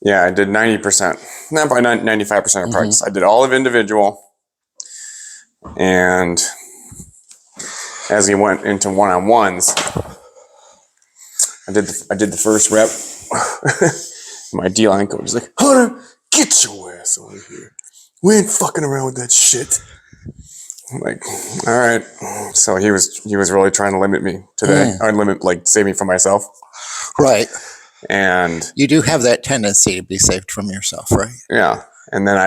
Yeah, I did 90%, not by 95% of practice. I did all of individual. And as we went into one-on-ones, I did the first rep. My D-line coach was like, Hunter, get your ass on here. We ain't fucking around with that shit. I'm like, all right. So he was really trying to limit me today. Or save me from myself. Right. And you do have that tendency to be saved from yourself, right? Yeah. And then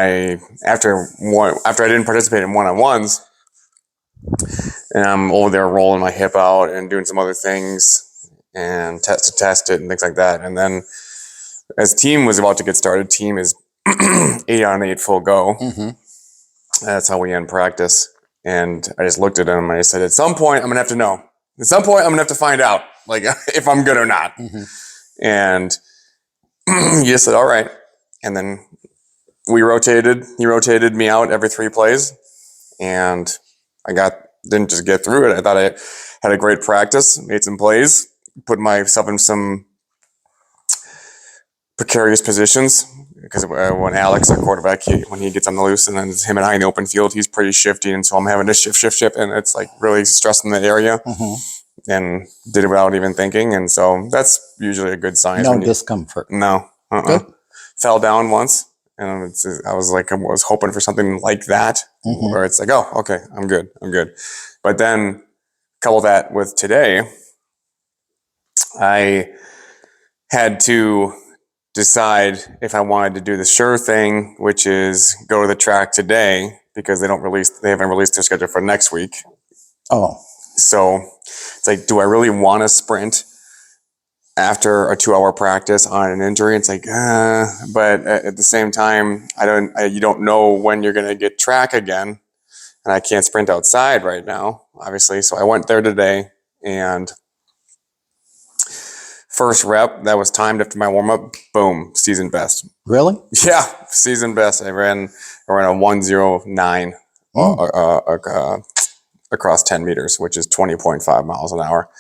after I didn't participate in one-on-ones, and I'm over there rolling my hip out and doing some other things and test it and things like that. And then as team was about to get started, team is 8 on 8 full go. That's how we end practice. And I just looked at him and I said, at some point, I'm going to have to know. At some point, I'm going to have to find out, like, if I'm good or not. And he just said, all right. And then he rotated me out every 3 plays. And didn't just get through it. I thought I had a great practice, made some plays, put myself in some precarious positions. Because when Alex, our quarterback, when he gets on the loose and then it's him and I in the open field, he's pretty shifty. And so I'm having to shift. And it's like really stressing that area. And did it without even thinking. And so that's usually a good sign. No discomfort. No. Good. Fell down once. And I was hoping for something like that, where it's like, oh, okay, I'm good. But then couple that with today, I had to decide if I wanted to do the sure thing, which is go to the track today, because they haven't released their schedule for next week. Oh. So it's like, do I really want to sprint after a 2-hour practice on an injury? It's like, but at the same time, you don't know when you're going to get track again. And I can't sprint outside right now, obviously. So I went there today, and first rep, that was timed after my warm up. Boom, season best. Really? Yeah, season best. I ran a 1:09 across 10 meters, which is 20.5 miles an hour.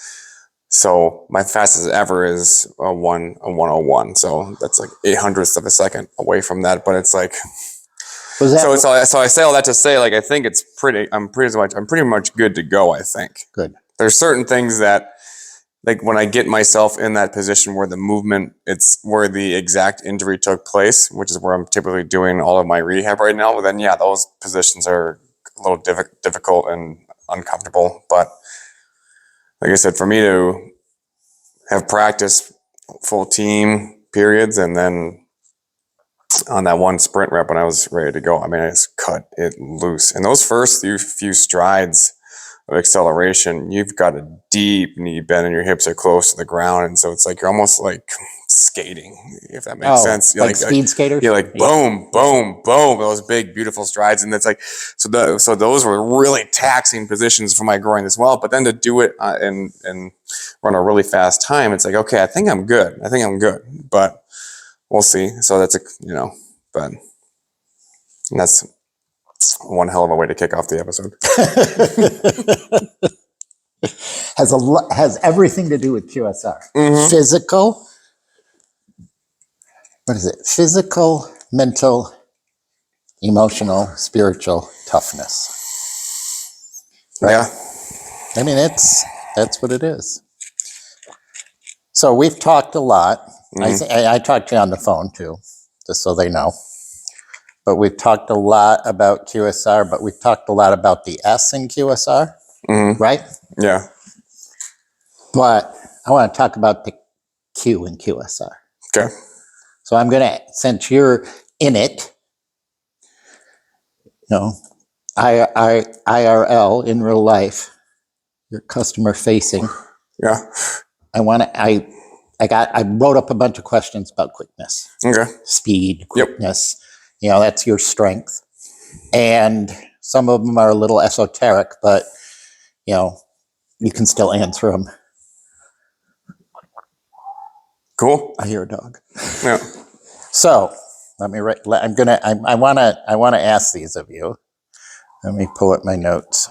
So my fastest ever is a 1:01. So that's like 800ths of a second away from that. But it's like, so I say all that to say, like, I think I'm pretty much good to go. I think. Good. There's certain things that, like, when I get myself in that position where the movement, it's where the exact injury took place, which is where I'm typically doing all of my rehab right now. But then, yeah, those positions are a little difficult and uncomfortable. But like I said, for me to have practice full team periods, and then on that one sprint rep when I was ready to go, I mean, I just cut it loose. And those first few strides of acceleration, you've got a deep knee bend and your hips are close to the ground. And so it's like, you're almost like skating, if that makes sense. Like speed skaters? You're like, boom, boom, boom, those big, beautiful strides. And it's like, so those were really taxing positions for my groin as well. But then to do it and run a really fast time, it's like, okay, I think I'm good. But we'll see. So that's but that's one hell of a way to kick off the episode. Has everything to do with QSR. Physical. What is it? Physical, mental, emotional, spiritual toughness. Right? Yeah. I mean, that's what it is. So we've talked a lot. I talked to you on the phone too, just so they know. But we've talked a lot about QSR, but we've talked a lot about the S in QSR, right? Yeah. But I want to talk about the Q in QSR. Okay. So I'm going to, since you're in it, IRL, in real life, you're customer facing. Yeah. I wrote up a bunch of questions about quickness. Okay. Speed, quickness. Yep. That's your strength. And some of them are a little esoteric, but, you can still answer them. Cool. I hear a dog. Yeah. So let me write. I want to ask these of you. Let me pull up my notes.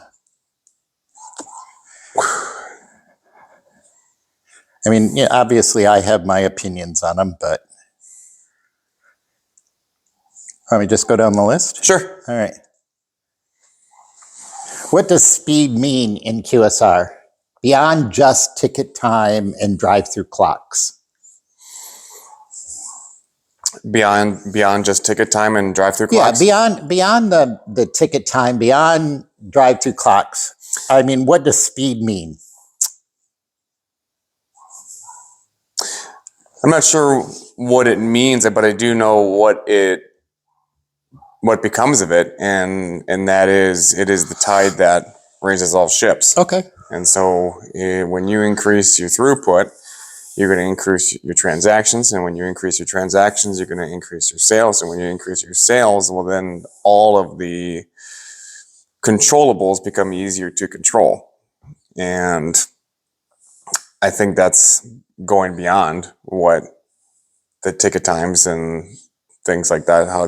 I mean, obviously I have my opinions on them, but Let me just go down the list. Sure. All right. What does speed mean in QSR? Beyond just ticket time and drive-through clocks. Beyond just ticket time and drive-through Yeah, clocks? beyond the ticket time, beyond drive-through clocks. I mean, what does speed mean? I'm not sure what it means, but I do know what becomes of it, and that is, it is the tide that raises all ships. Okay. And so when you increase your throughput, you're going to increase your transactions, and when you increase your transactions, you're going to increase your sales, and when you increase your sales, well, then all of the controllables become easier to control. And I think that's going beyond what the ticket times and things like that, how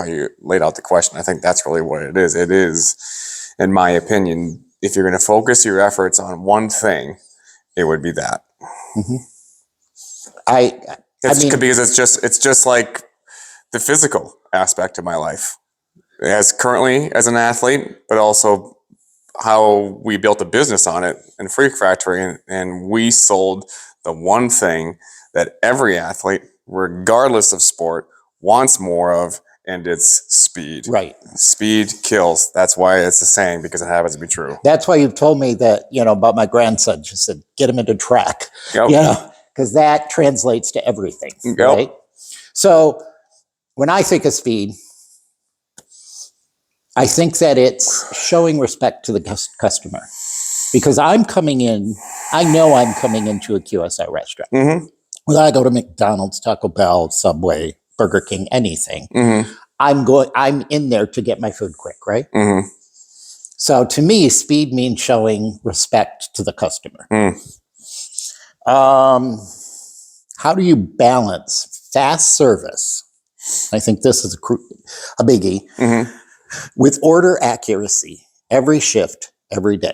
you laid out the question. I think that's really what it is. It is, in my opinion, if you're going to focus your efforts on one thing, it would be that. Mm-hmm. I mean, because it's just like the physical aspect of my life, as currently as an athlete, but also how we built a business on it in Freak Factory, and we sold the one thing that every athlete, regardless of sport, wants more of, and it's speed. Right. Speed kills. That's why it's a saying, because it happens to be true. That's why you've told me that, about my grandson. She said, get him into track, Yep. because that translates to everything, Yep. right? So when I think of speed, I think that it's showing respect to the customer, because I know I'm coming into a QSR restaurant. Mm-hmm. Whether I go to McDonald's, Taco Bell, Subway, Burger King, anything, Mm-hmm. I'm in there to get my food quick, right? Mm-hmm. So to me, speed means showing respect to the customer. How do you balance fast service? I think this is a biggie. Mm-hmm. With order accuracy, every shift, every day.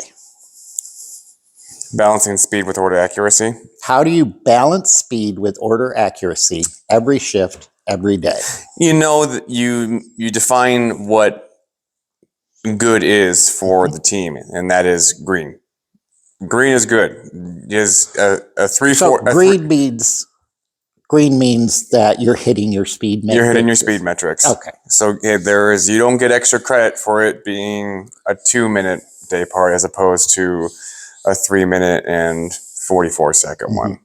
Balancing speed with order accuracy. How do you balance speed with order accuracy every shift, every day? That you define what good is for the team, and that is green. Green is good. Is a three So four. green means that you're hitting your speed metrics. You're hitting your speed metrics. Okay. So you don't get extra credit for it being a 2-minute day part as opposed to a 3-minute and 44-second one.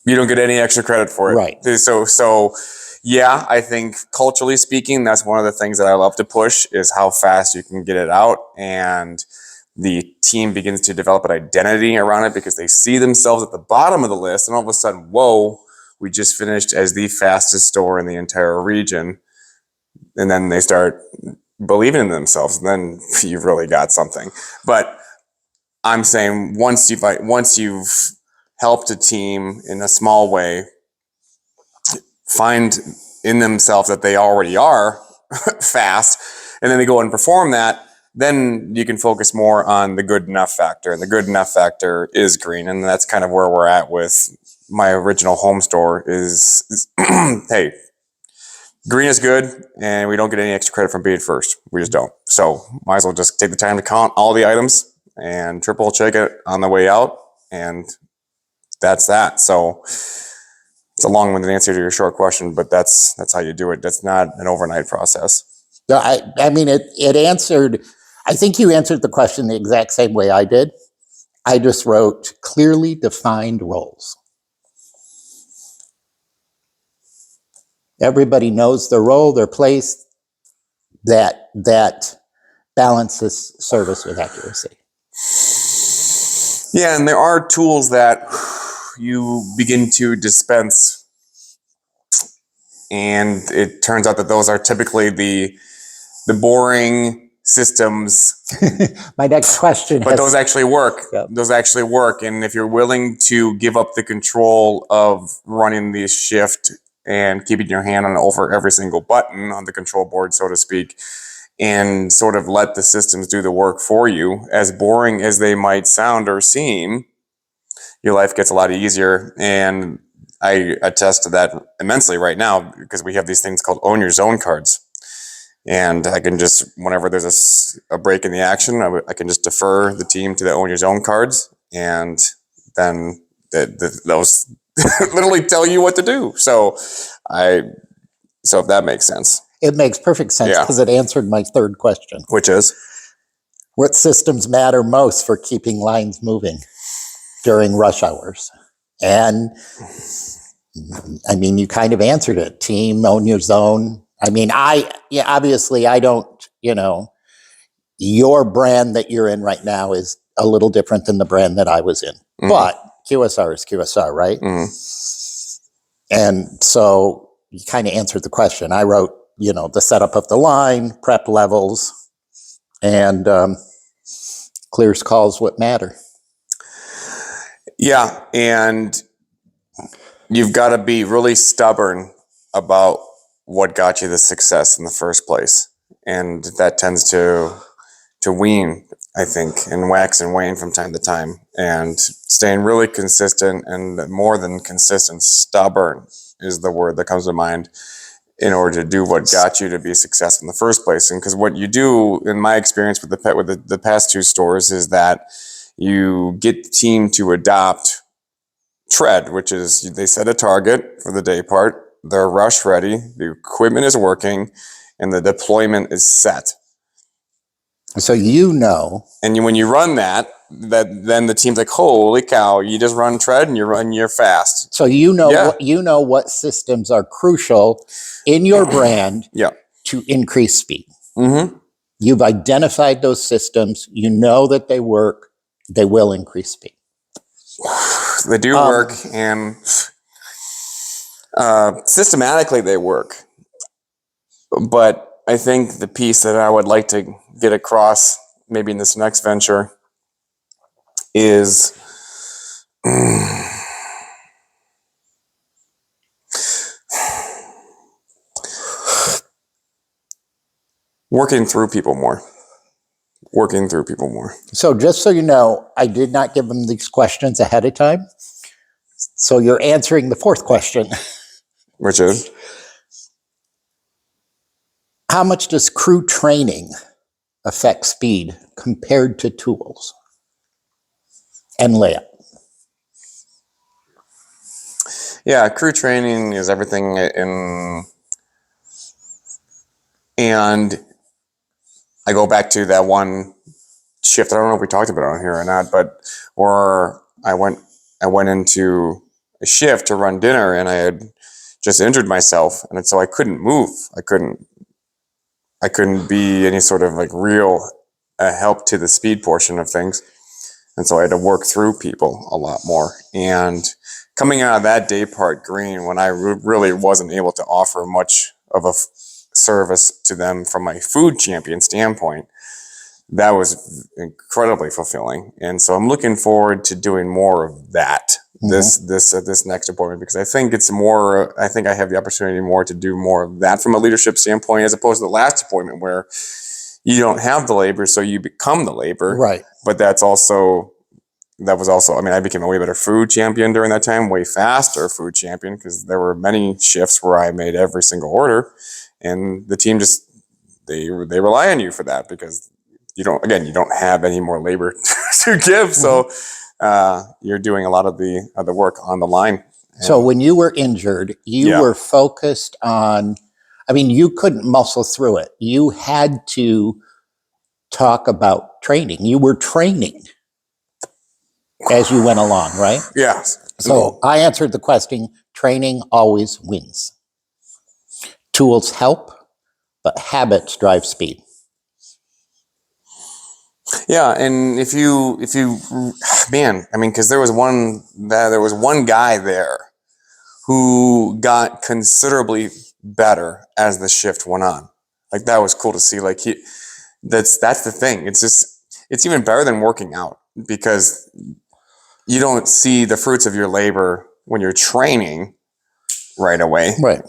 You don't get any extra credit for it. Right. So yeah, I think culturally speaking, that's one of the things that I love to push, is how fast you can get it out, and the team begins to develop an identity around it because they see themselves at the bottom of the list, and all of a sudden, whoa, we just finished as the fastest store in the entire region. And then they start believing in themselves, and then you've really got something. But I'm saying once you've helped a team in a small way find in themselves that they already are fast, and then they go and perform that, then you can focus more on the good enough factor. And the good enough factor is green. And that's kind of where we're at with my original home store is hey, green is good, and we don't get any extra credit from being first. We just don't. So might as well just take the time to count all the items and triple check it on the way out. And that's that. So it's a long-winded answer to your short question, but that's how you do it. That's not an overnight process. I mean, it answered, I think you answered the question the exact same way I did. I just wrote clearly defined roles. Everybody knows their role, their place, that balances service with accuracy. Yeah, and there are tools that you begin to dispense, and it turns out that those are typically the boring systems. My next question. But those actually work. Yep. Those actually work. And if you're willing to give up the control of running the shift and keeping your hand on over every single button on the control board, so to speak, and sort of let the systems do the work for you, as boring as they might sound or seem, your life gets a lot easier. And I attest to that immensely right now because we have these things called own your zone cards. And I can just, whenever there's a break in the action, I can just defer the team to the own your zone cards. And then those literally tell you what to do. So if that makes sense. It makes perfect sense Yeah. because it answered my third question. Which is? What systems matter most for keeping lines moving during rush hours? And I mean, you kind of answered it. Team, own your zone. I mean, obviously I don't, your brand that you're in right now is a little different than the brand that I was in. Mm-hmm. But QSR is QSR, right? Mm-hmm. And so you kind of answered the question. I wrote, the setup of the line, prep levels, and clears calls what matter. Yeah, and you've got to be really stubborn about what got you the success in the first place. And that tends to wean, I think, and wax and wane from time to time. And staying really consistent, and more than consistent, stubborn is the word that comes to mind, in order to do what got you to be successful in the first place. And because what you do, in my experience with the past two stores, is that you get the team to adopt tread, which is they set a target for the day part, they're rush ready, the equipment is working, and the deployment is set. So and when you run that then the team's like, holy cow, you just run tread and you're fast. So what systems are crucial in your brand to increase speed. Mm-hmm. You've identified those systems. You know that they work. They will increase speed. They do work, and systematically they work. But I think the piece that I would like to get across, maybe in this next venture, is working through people more. So just so you know, I did not give them these questions ahead of time. So you're answering the fourth question. Richard? How much does crew training affect speed compared to tools and layup? Yeah, crew training is everything and I go back to that one shift. I don't know if we talked about it on here or not, but where I went into a shift to run dinner, and I had just injured myself, and so I couldn't move. I couldn't be any sort of like real help to the speed portion of things, and so I had to work through people a lot more. And coming out of that day part green, when I really wasn't able to offer much of a service to them from my food champion standpoint, that was incredibly fulfilling. And so I'm looking forward to doing more of that this next appointment, because I think I have the opportunity more to do more of that from a leadership standpoint, as opposed to the last appointment where you don't have the labor, so you become the labor. Right. But that was also, I mean, I became a way better food champion during that time, way faster food champion, because there were many shifts where I made every single order, and the team just, they rely on you for that, because you don't have any more labor to give. So you're doing a lot of the work on the line. So when you were injured, you were focused on, I mean, you couldn't muscle through it. You had to talk about training. You were training as you went along, right? Yeah. So I answered the question, training always wins. Tools help, but habits drive speed. Yeah, and if you, man, I mean, because there was one guy there who got considerably better as the shift went on. Like, that was cool to see. Like, that's the thing. It's even better than working out, because you don't see the fruits of your labor when you're training right away. Right.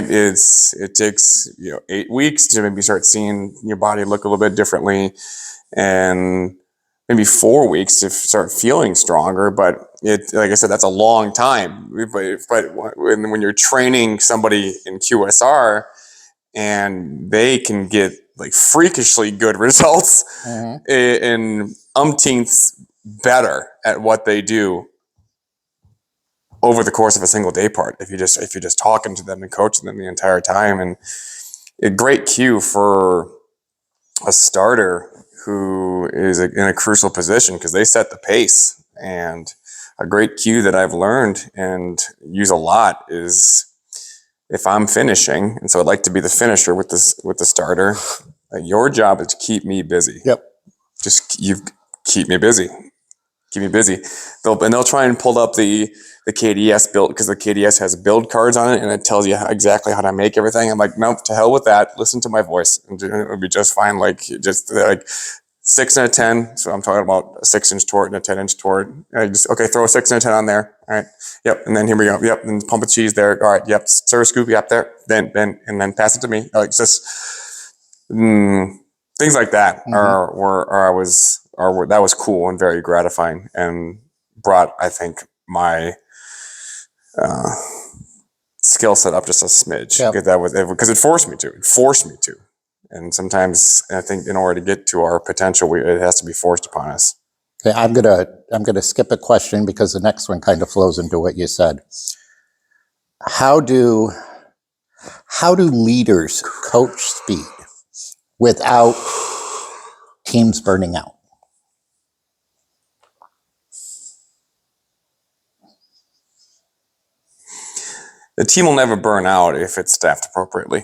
It takes 8 weeks to maybe start seeing your body look a little bit differently. And maybe 4 weeks to start feeling stronger. But like I said, that's a long time. But when you're training somebody in QSR and they can get like freakishly good results in umpteenths better at what they do over the course of a single day part, if you're just talking to them and coaching them the entire time. And a great cue for a starter who is in a crucial position, because they set the pace. And a great cue that I've learned and use a lot is if I'm finishing, and so I'd like to be the finisher with the starter. Your job is to keep me busy. Yep. You keep me busy. Keep me busy. They'll try and pull up the KDS build, because the KDS has build cards on it and it tells you exactly how to make everything. I'm like, nope, to hell with that. Listen to my voice, and it'll be just fine. Like 6 and a 10. So I'm talking about a 6-inch tort and a 10-inch tort. Okay, throw a 6 and a 10 on there. All right. Yep. And then here we go. Yep. And pump of cheese there. All right. Yep. Serve scoop. Yep. There. Then and then pass it to me. Like just things like that that was cool and very gratifying, and brought, I think, my skill set up just a smidge. Yep. Because it forced me to. And sometimes I think in order to get to our potential, it has to be forced upon us. Okay, I'm gonna skip a question because the next one kind of flows into what you said. How do leaders coach speed without teams burning out? The team will never burn out if it's staffed appropriately.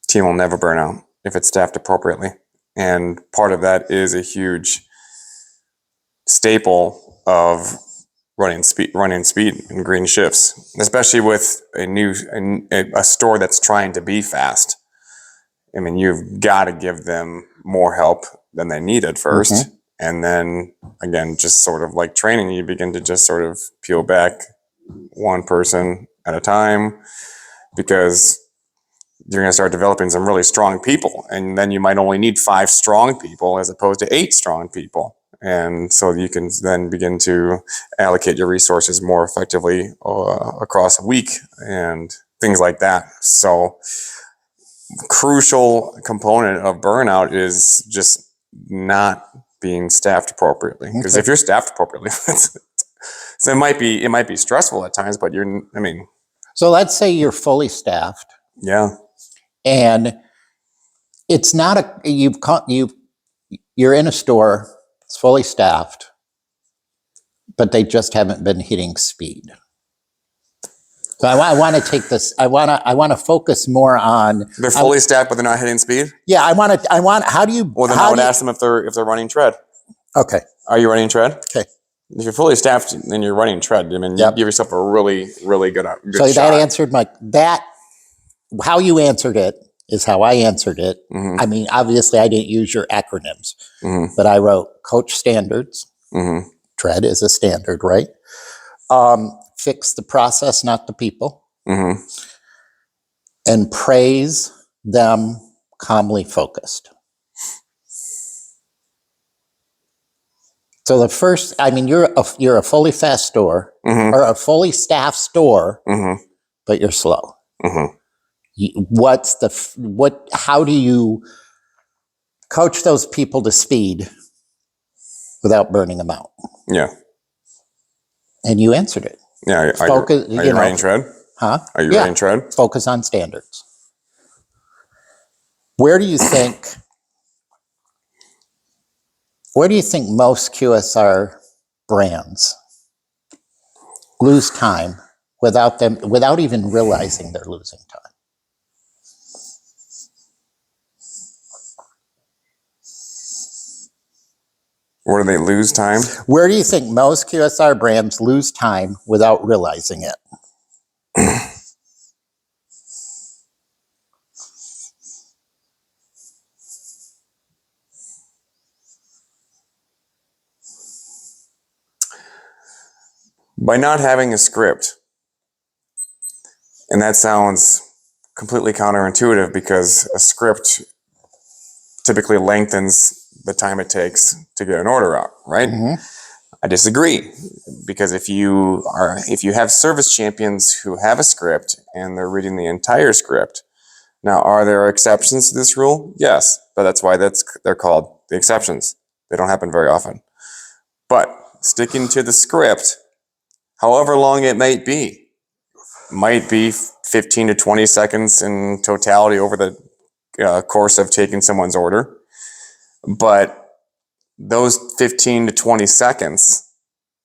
Team will never burn out if it's staffed appropriately. And part of that is a huge staple of running speed and green shifts, especially with a store that's trying to be fast. I mean, you've got to give them more help than they need at first. And then again, just sort of like training, you begin to just sort of peel back one person at a time, because you're going to start developing some really strong people. And then you might only need 5 strong people as opposed to 8 strong people. And so you can then begin to allocate your resources more effectively across a week and things like that. So crucial component of burnout is just not being staffed appropriately. Because if you're staffed appropriately, so it might be stressful at times, but So let's say you're fully staffed. Yeah. And it's not you're in a store, it's fully staffed, but they just haven't been hitting speed. So I want to take this. I want to focus more on. They're fully staffed, but they're not hitting speed. Yeah, I want. How do you? Well, then I would ask them if they're running tread. Okay. Are you running tread? Okay. If you're fully staffed and you're running tread, you give yourself a really, really good so shot. That answered how you answered it is how I answered it. I mean, obviously, I didn't use your acronyms, but I wrote coach standards. Tread is a standard, right? Fix the process, not the people. And praise them calmly focused. So the first, you're a fully fast store or a fully staffed store, but you're slow. How do you coach those people to speed without burning them out? Yeah. And you answered it. Yeah. Are you running tread? Huh? Are you running tread? Focus on standards. Where do you think most QSR brands lose time without even realizing they're losing time? Where do they lose time? Where do you think most QSR brands lose time without realizing it? By not having a script. And that sounds completely counterintuitive, because a script typically lengthens the time it takes to get an order out, right? Mhm. I disagree, because if you have service champions who have a script and they're reading the entire script. Now, are there exceptions to this rule? Yes, but that's why they're called the exceptions. They don't happen very often. But sticking to the script, however long it might be 15 to 20 seconds in totality over the course of taking someone's order. But those 15 to 20 seconds,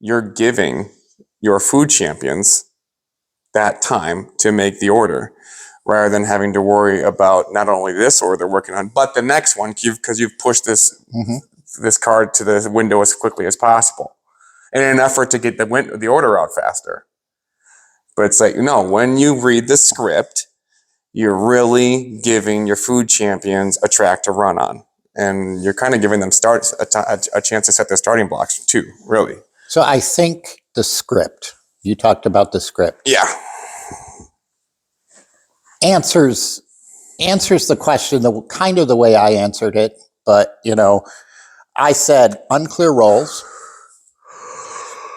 you're giving your food champions that time to make the order, rather than having to worry about not only this order they're working on, but the next one, because you've pushed this card to the window as quickly as possible in an effort to get the order out faster. But it's like, no, when you read the script, you're really giving your food champions a track to run on. And you're kind of giving them a chance to set their starting blocks too, really. So I think the script, you talked about the script. Yeah. Answers the question kind of the way I answered it, but I said unclear roles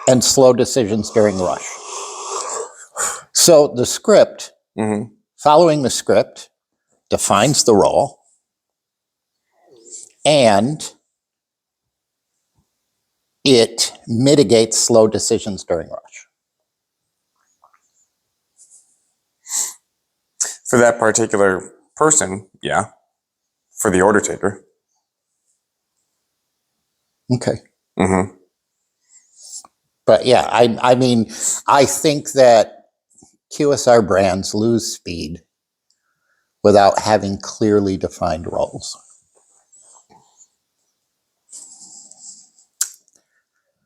and slow decisions during rush. So the script, following the script, defines the role and it mitigates slow decisions during rush. For that particular person, yeah. For the order taker. Okay. Mm-hmm. But yeah, I mean, I think that QSR brands lose speed without having clearly defined roles.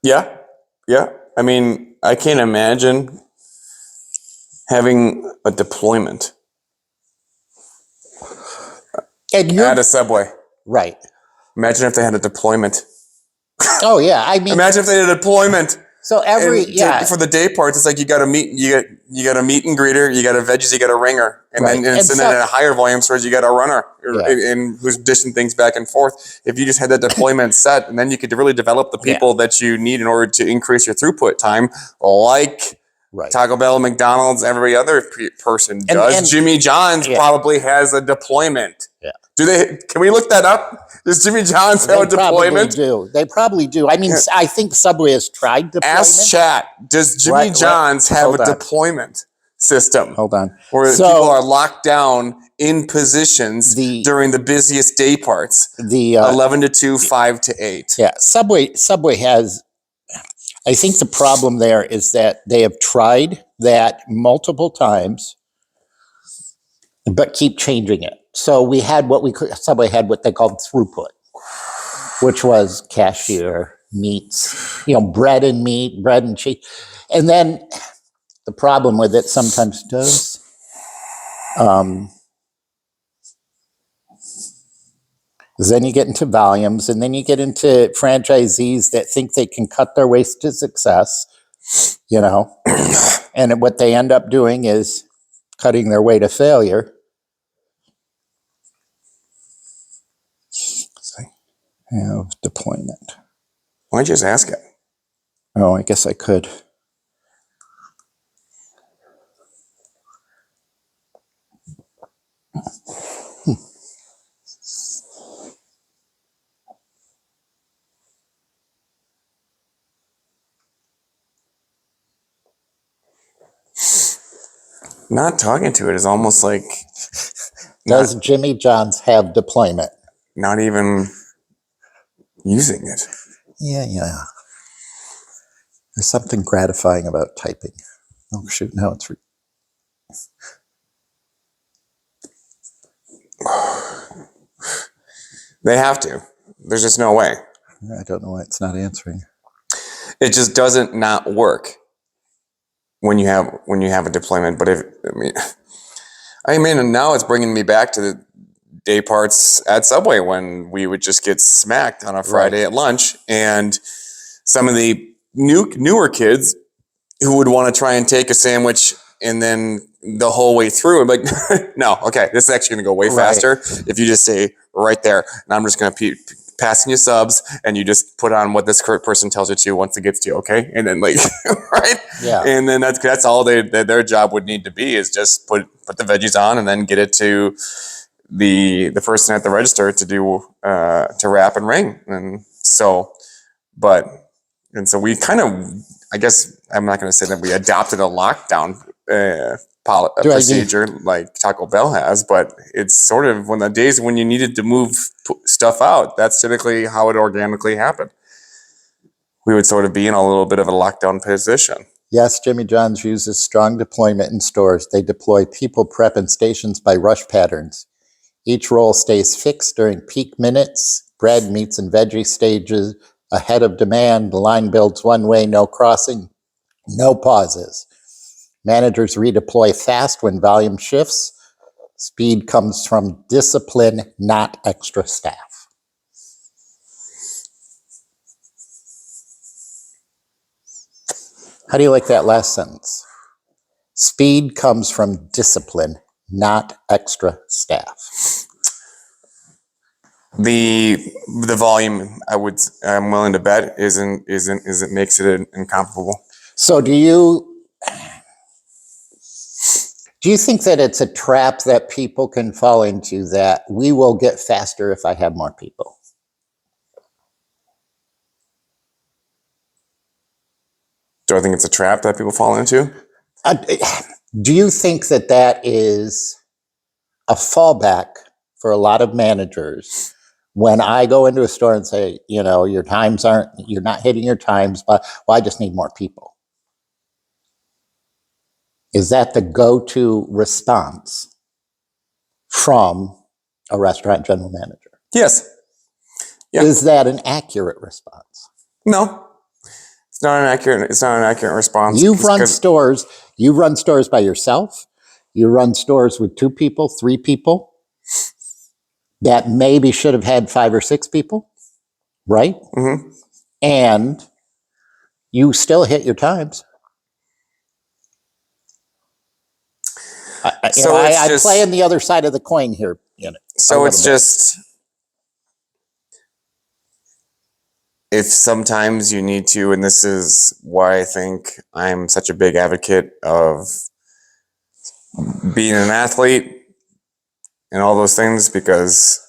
Yeah. Yeah. I mean, I can't imagine having a deployment at a Subway. Right. Imagine if they had a deployment. Oh yeah, I mean, imagine if they had a deployment. So for the day parts, it's like you got a meet and greeter, you got a veggies, you got a ringer, and then in a higher volume stores you got a runner, and who's dishing things back and forth. If you just had that deployment set, and then you could really develop the people that you need in order to increase your throughput time, like Taco Bell, McDonald's, every other person does. And Jimmy John's probably has a deployment. Yeah. Can we look that up? Does Jimmy John's have a deployment? They probably do. I mean, I think Subway has tried deployment. Ask chat. Does Jimmy John's have a deployment system? Hold on. Where people are locked down in positions during the busiest day parts. 11 to 2, 5 to 8. Yeah. Subway has, I think the problem there is that they have tried that multiple times, but keep changing it. So Subway had what they called throughput, which was cashier, meats, bread and meat, bread and cheese. And then the problem with it sometimes does, is then you get into volumes and then you get into franchisees that think they can cut their way to success, and what they end up doing is cutting their way to failure. Deployment. Why don't you just ask it? Oh, I guess I could. Not talking to it is almost like... Does Jimmy John's have deployment? Not even using it. Yeah. There's something gratifying about typing. Oh, shoot, now it's... They have to. There's just no way. I don't know why it's not answering. It just doesn't not work when you have a deployment. But I mean, now it's bringing me back to the day parts at Subway when we would just get smacked on a Friday at lunch, and some of the newer kids who would want to try and take a sandwich and then the whole way through, I'm like, no, okay, this is actually going to go way faster if you just say right there, and I'm just going to passing you subs, and you just put on what this person tells you to once it gets to you, okay? And then like, right? Yeah. And then that's all their job would need to be, is just put the veggies on and then get it to the person at the register to do to wrap and ring. And so we kind of, I guess I'm not going to say that we adopted a lockdown procedure like Taco Bell has, but it's sort of when the days when you needed to move stuff out, that's typically how it organically happened. We would sort of be in a little bit of a lockdown position. Yes, Jimmy John's uses strong deployment in stores. They deploy people prep in stations by rush patterns. Each roll stays fixed during peak minutes. Bread, meats, and veggie stages ahead of demand. The line builds one way, no crossing, no pauses. Managers redeploy fast when volume shifts. Speed comes from discipline, not extra staff. How do you like that last sentence? Speed comes from discipline, not extra staff. The volume, I'm willing to bet isn't makes it incomparable. So do you think that it's a trap that people can fall into, that we will get faster if I have more people? Do I think it's a trap that people fall into? Do you think that that is a fallback for a lot of managers when I go into a store and say, you're not hitting your times, but I just need more people? Is that the go-to response from a restaurant general manager? Yes. Yeah. Is that an accurate response? No. It's not an accurate response. You've run stores by yourself. You run stores with 2 people, 3 people that maybe should have had 5 or 6 people, right? Mm-hmm. And you still hit your times. I'm playing the other side of the coin here. So it's just, if sometimes you need to, and this is why I think I'm such a big advocate of being an athlete and all those things, because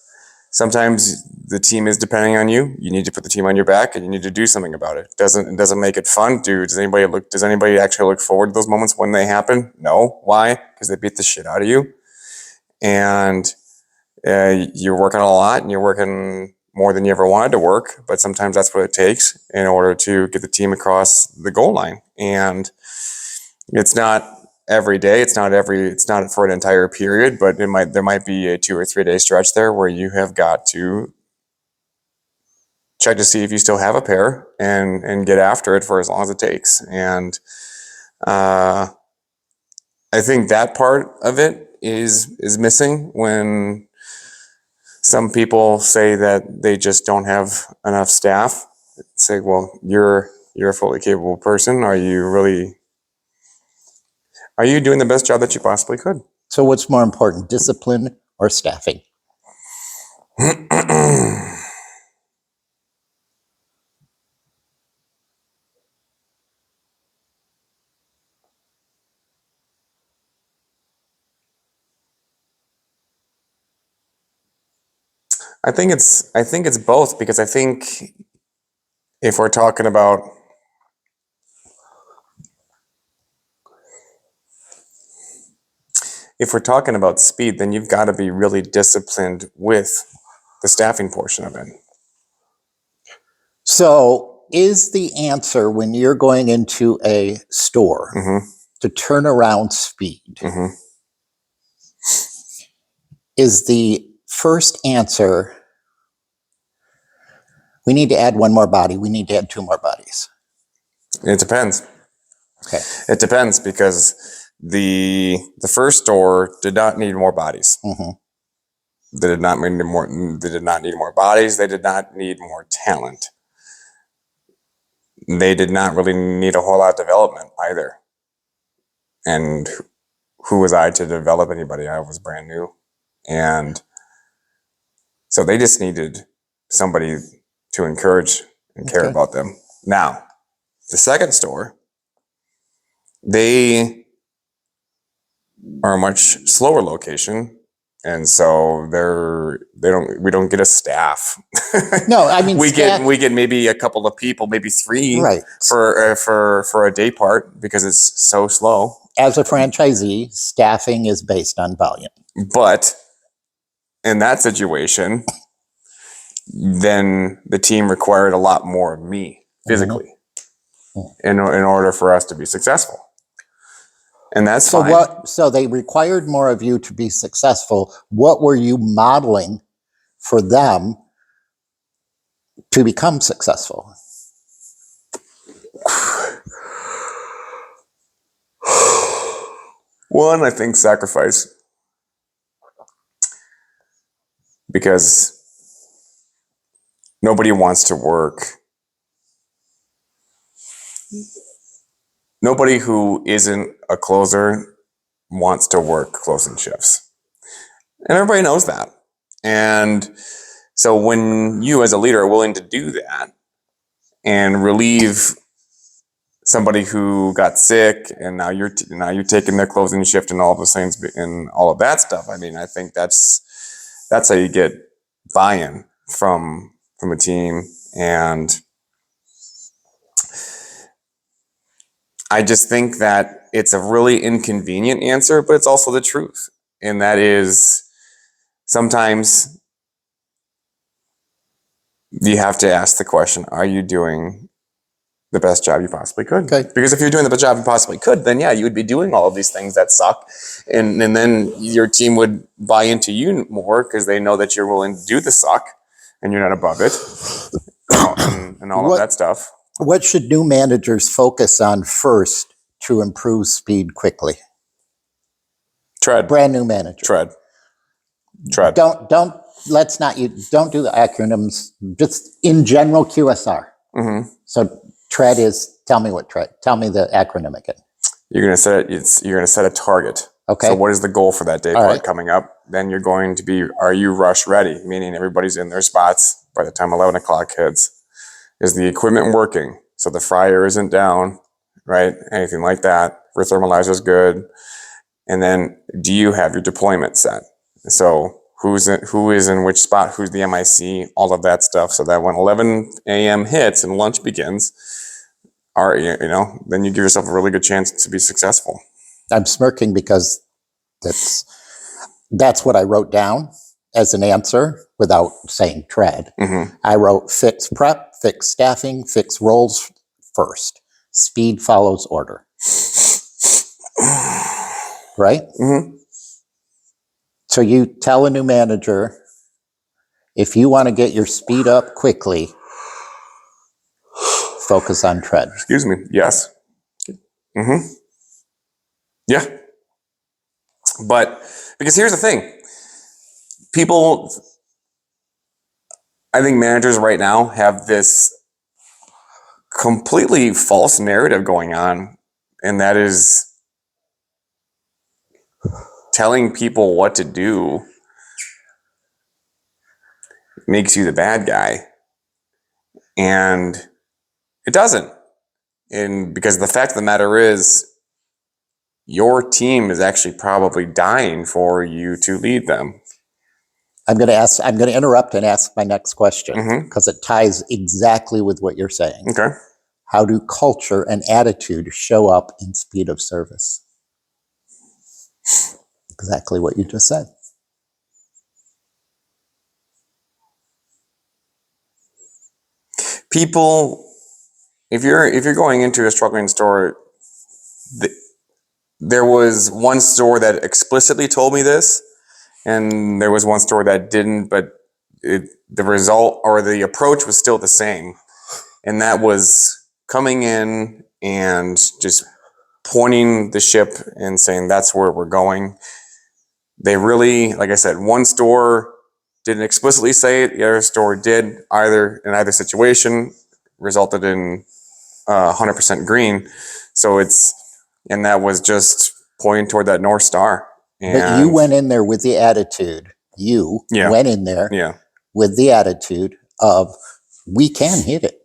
sometimes the team is depending on you. You need to put the team on your back, and you need to do something about it. It doesn't make it fun. Does anybody actually look forward to those moments when they happen? No. Why? Because they beat the shit out of you, and you're working a lot, and you're working more than you ever wanted to work. But sometimes that's what it takes in order to get the team across the goal line. And it's not every day. It's not for an entire period, but there might be a 2 or 3 day stretch there where you have got to check to see if you still have a pair and get after it for as long as it takes. And I think that part of it is missing when some people say that they just don't have enough staff. Say, well, you're a fully capable person. Are you doing the best job that you possibly could? So what's more important, discipline or staffing? I think it's both, because I think if we're talking about speed, then you've got to be really disciplined with the staffing portion of it. So is the answer, when you're going into a store, Mm-hmm. to turn around speed, Mm-hmm. is the first answer, we need to add 1 more body, we need to add 2 more bodies? It depends. Okay. It depends, because the first store did not need more bodies. Mm-hmm. They did not need more. They did not need more bodies. They did not need more talent. They did not really need a whole lot of development either. And who was I to develop anybody? I was brand new, and so they just needed somebody to encourage and care Okay. about them. Now, the second store, they are a much slower location, and so we don't get a staff. No, I mean, we staff, get maybe a couple of people, maybe three, right. for a day part because it's so slow. As a franchisee, staffing is based on volume. But in that situation, then the team required a lot more of me physically in order for us to be successful. And that's So fine. so they required more of you to be successful. What were you modeling for them to become successful? One, I think sacrifice. Because nobody wants to work. Nobody who isn't a closer wants to work closing shifts. And everybody knows that. And so when you as a leader are willing to do that and relieve somebody who got sick and now you're taking their closing shift and all of those things and all of that stuff, I mean, I think that's how you get buy-in from a team. And I just think that it's a really inconvenient answer, but it's also the truth. And that is sometimes you have to ask the question, are you doing the best job you possibly could? Okay. Because if you're doing the best job you possibly could, then yeah, you would be doing all of these things that suck. And then your team would buy into you more because they know that you're willing to do the suck and you're not above it and all of that stuff. What should new managers focus on first to improve speed quickly? Tread. Brand new manager. Tread. Don't do the acronyms. Just in general, QSR. Mm-hmm. So tread is. Tell me the acronym again. You're gonna set a target. Okay. So what is the goal for that day All part right. coming up? Then you're going to be, are you rush ready? Meaning everybody's in their spots by the time 11 o'clock hits. Is the equipment working? So the fryer isn't down, right? Anything like that. Your thermalizer is good. And then do you have your deployment set? So who is in which spot? Who's the MIC? All of that stuff. So that when 11 a.m. hits and lunch begins, then you give yourself a really good chance to be successful. I'm smirking because that's what I wrote down as an answer without saying tread. Mm-hmm. I wrote fix prep, fix staffing, fix roles first. Speed follows order. Right? Mm-hmm. So you tell a new manager, if you want to get your speed up quickly, focus on tread. Excuse me. Yes. Mm-hmm. Yeah. But because here's the thing. People, I think managers right now have this completely false narrative going on, and that is telling people what to do makes you the bad guy. And it doesn't. And because the fact of the matter is, your team is actually probably dying for you to lead them. I'm going to interrupt and ask my next question because it ties exactly with what you're saying. Okay. How do culture and attitude show up in speed of service? Exactly what you just said. People, if you're going into a struggling store, there was one store that explicitly told me this, and there was one store that didn't, but the result or the approach was still the same. And that was coming in and just pointing the ship and saying, that's where we're going. They really, like I said, one store didn't explicitly say it. The other store did. In either situation resulted in 100% green. So and that was just pointing toward that North Star. But you went in there with the attitude. You went in there with the attitude, of we can hit it.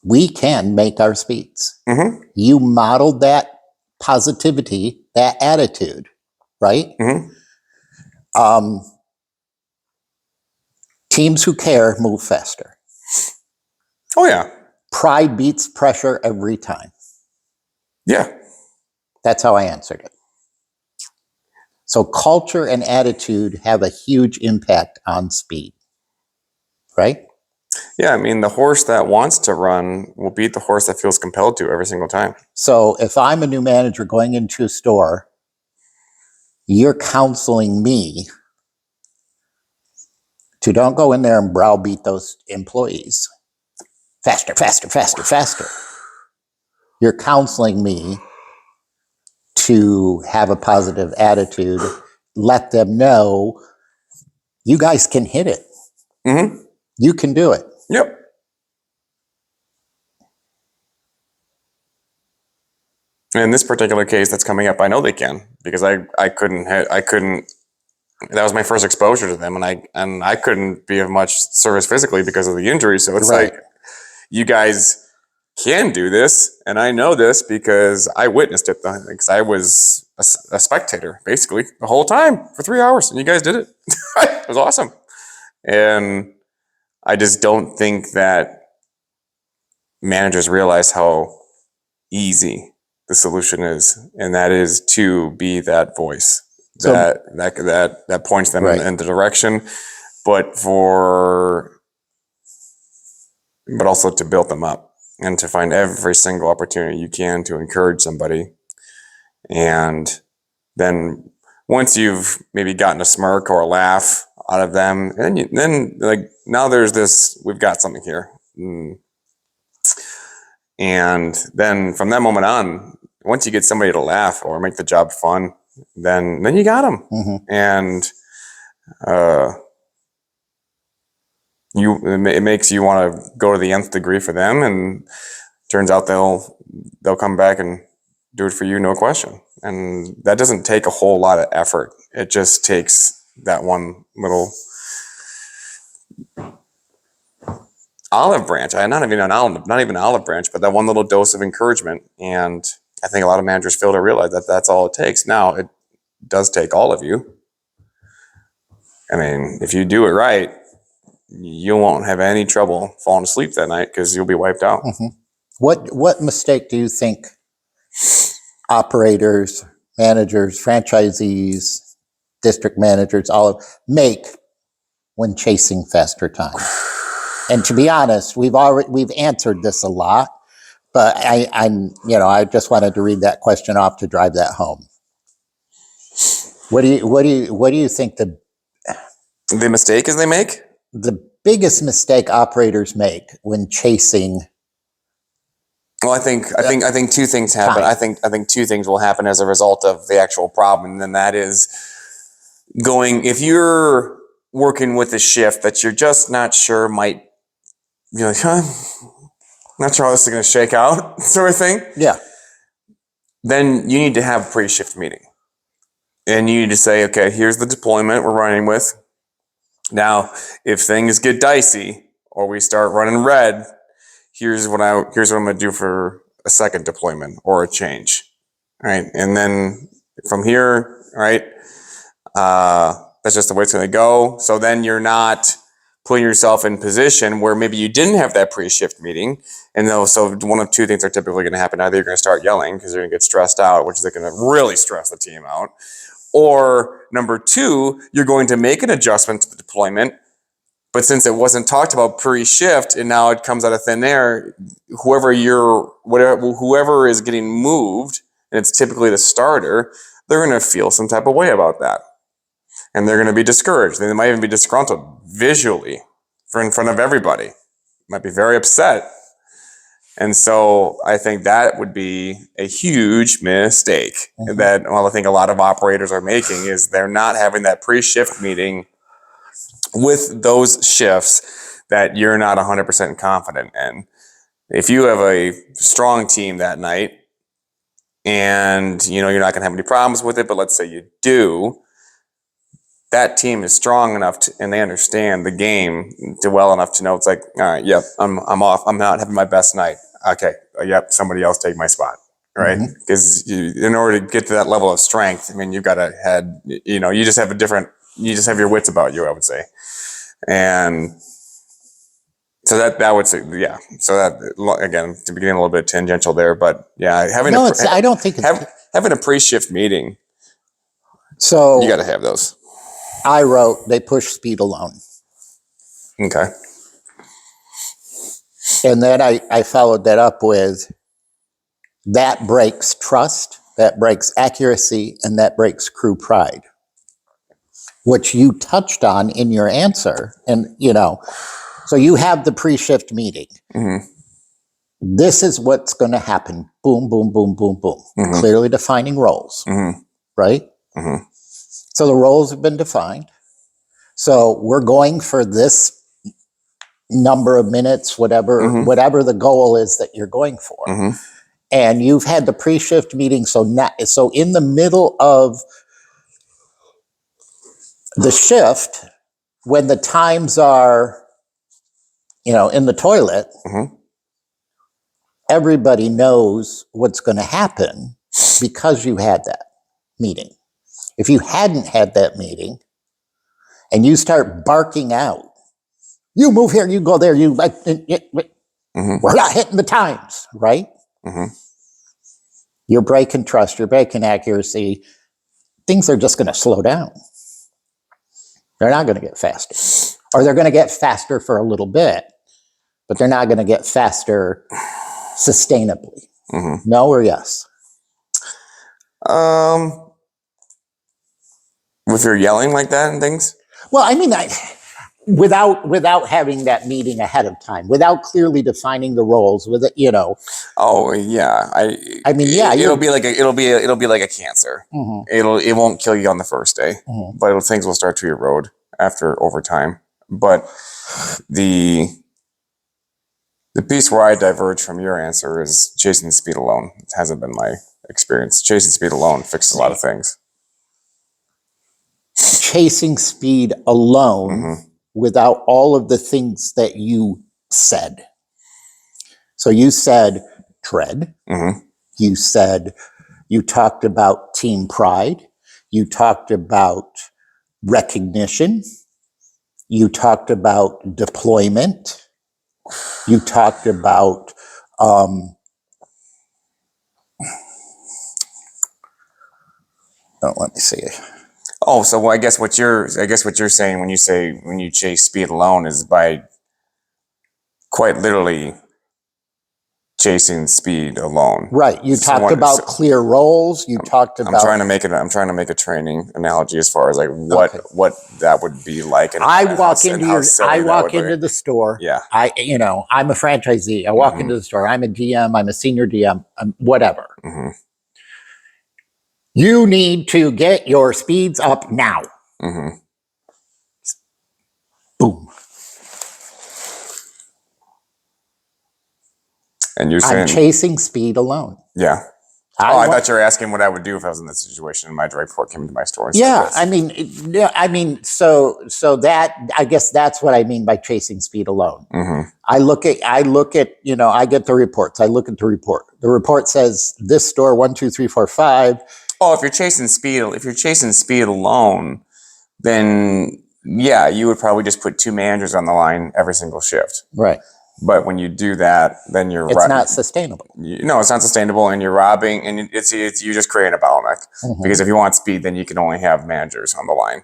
We can make our speeds. Mm-hmm. You modeled that positivity, that attitude, right? Mm-hmm. Teams who care move faster. Oh, yeah. Pride beats pressure every time. Yeah. That's how I answered it. So culture and attitude have a huge impact on speed, right? Yeah, I mean, the horse that wants to run will beat the horse that feels compelled to every single time. So if I'm a new manager going into a store, you're counseling me to don't go in there and browbeat those employees. Faster, faster, faster, faster. You're counseling me to have a positive attitude, let them know you guys can hit it. Mm-hmm. You can do it. Yep. In this particular case that's coming up, I know they can, because I couldn't, that was my first exposure to them, and I couldn't be of much service physically because of the injury. So it's Right. like, you guys can do this, and I know this because I witnessed it, because I was a spectator basically the whole time for 3 hours, and you guys did it. It was awesome. And I just don't think that managers realize how easy the solution is, and that is to be that voice So- that points them Right. in the direction, but also to build them up and to find every single opportunity you can to encourage somebody. And then once you've maybe gotten a smirk or a laugh out of them, then like, now there's this, we've got something here. And then from that moment on, once you get somebody to laugh or make the job fun, then you got them. Mm-hmm. And it makes you want to go to the nth degree for them, and turns out they'll come back and do it for you, no question. And that doesn't take a whole lot of effort. It just takes that one little olive branch. Not even an olive branch, but that one little dose of encouragement. And I think a lot of managers fail to realize that that's all it takes. Now, it does take all of you. I mean, if you do it right, you won't have any trouble falling asleep that night, because you'll be wiped out. Mm-hmm. What mistake do you think operators, managers, franchisees, district managers all make when chasing faster time? And to be honest, we've answered this a lot, but I just wanted to read that question off to drive that home. What do you think the mistake is they make? The biggest mistake operators make when chasing? Well, I think two things happen. Time. I think two things will happen as a result of the actual problem, and then that is if you're working with a shift that you're just not sure might be like, not sure how this is going to shake out, sort of thing. Yeah. Then you need to have a pre-shift meeting, and you need to say, okay, here's the deployment we're running with. Now, if things get dicey or we start running red, here's what I'm going to do for a second deployment or a change. All right. And then from here, right, that's just the way it's going to go. So then you're not putting yourself in position where maybe you didn't have that pre-shift meeting. And so one of two things are typically going to happen. Either you're going to start yelling because you're going to get stressed out, which is going to really stress the team out. Or number two, you're going to make an adjustment to the deployment, but since it wasn't talked about pre-shift and now it comes out of thin air, whoever is getting moved, and it's typically the starter, they're going to feel some type of way about that. And they're going to be discouraged. They might even be disgruntled visually in front of everybody. Might be very upset. And so I think that would be a huge mistake that, I think a lot of operators are making, is they're not having that pre-shift meeting with those shifts that you're not 100% confident in. If you have a strong team that night and you're not going to have any problems with it, but let's say you do, that team is strong enough to, and they understand the game to well enough to know it's like, all right, yep, I'm off. I'm not having my best night. Okay, yep, somebody else take my spot, right? Because in order to get to that level of strength, I mean, you've got to had, you just have you just have your wits about you, I would say, and so that would say, yeah. So that again, to be getting a little bit tangential there, but yeah, No, I don't think it's. having a pre-shift meeting, So you got to have those. I wrote, they push speed alone. Okay. And then I followed that up with, that breaks trust, that breaks accuracy, and that breaks crew pride, which you touched on in your answer. And, so you have the pre-shift meeting. Mm-hmm. This is what's going to happen. Boom, boom, boom, boom, boom. Mm-hmm. Clearly defining roles, right? Mm-hmm. So the roles have been defined. So we're going for this number of minutes, whatever the goal is that you're going for. And you've had the pre-shift meeting. So in the middle of the shift, when the times are, in the toilet, everybody knows what's going to happen because you had that meeting. If you hadn't had that meeting and you start barking out, you move here, you go there, we're not hitting the times, right? You're breaking trust, you're breaking accuracy. Things are just going to slow down. They're not going to get faster. Or they're going to get faster for a little bit, but they're not going to get faster sustainably. No or yes? If you're yelling like that and things? Well, I mean, without having that meeting ahead of time, without clearly defining the roles, Oh yeah, I mean, yeah, it'll be like a cancer. It won't kill you on the first day, but things will start to erode over time. But the piece where I diverge from your answer is chasing speed alone. It hasn't been my experience. Chasing speed alone fixes a lot of things. Chasing speed alone without all of the things that you said. So you said tread. You talked about team pride. You talked about recognition. You talked about deployment. You talked about let me see. Oh, so I guess what you're saying when you chase speed alone is by quite literally chasing speed alone. Right. You talked about clear roles. You talked about. I'm trying to make a training analogy as far as like what that would be like. And I walk into the store. Yeah. I'm a franchisee. I walk into the store. I'm a DM. I'm a senior DM. Whatever. You need to get your speeds up now. Boom. And you're saying I'm chasing speed alone. Yeah. I thought you were asking what I would do if I was in that situation and my direct report came into my store. Yeah, I mean, so that, I guess that's what I mean by chasing speed alone. I look at, I get the reports. I look at the report. The report says this store 1, 2, 3, 4, 5. Oh, if you're chasing speed alone, then yeah, you would probably just put 2 managers on the line every single shift. Right. But when you do that, then it's not sustainable. No, it's not sustainable, and you're robbing, and it's you're just creating a bottleneck. Because if you want speed, then you can only have managers on the line.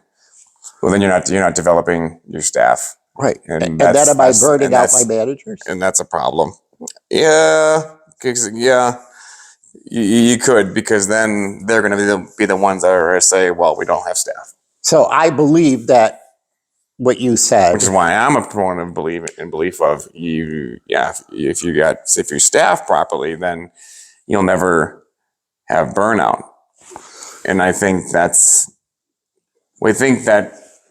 Well, then you're not developing your staff. Right. And then am I burning out my managers? And that's a problem. Yeah, you could, because then they're going to be the ones that are say, well, we don't have staff. So I believe that what you said, which is why I'm a proponent of belief of you. Yeah, if you staff properly, then you'll never have burnout. And I think that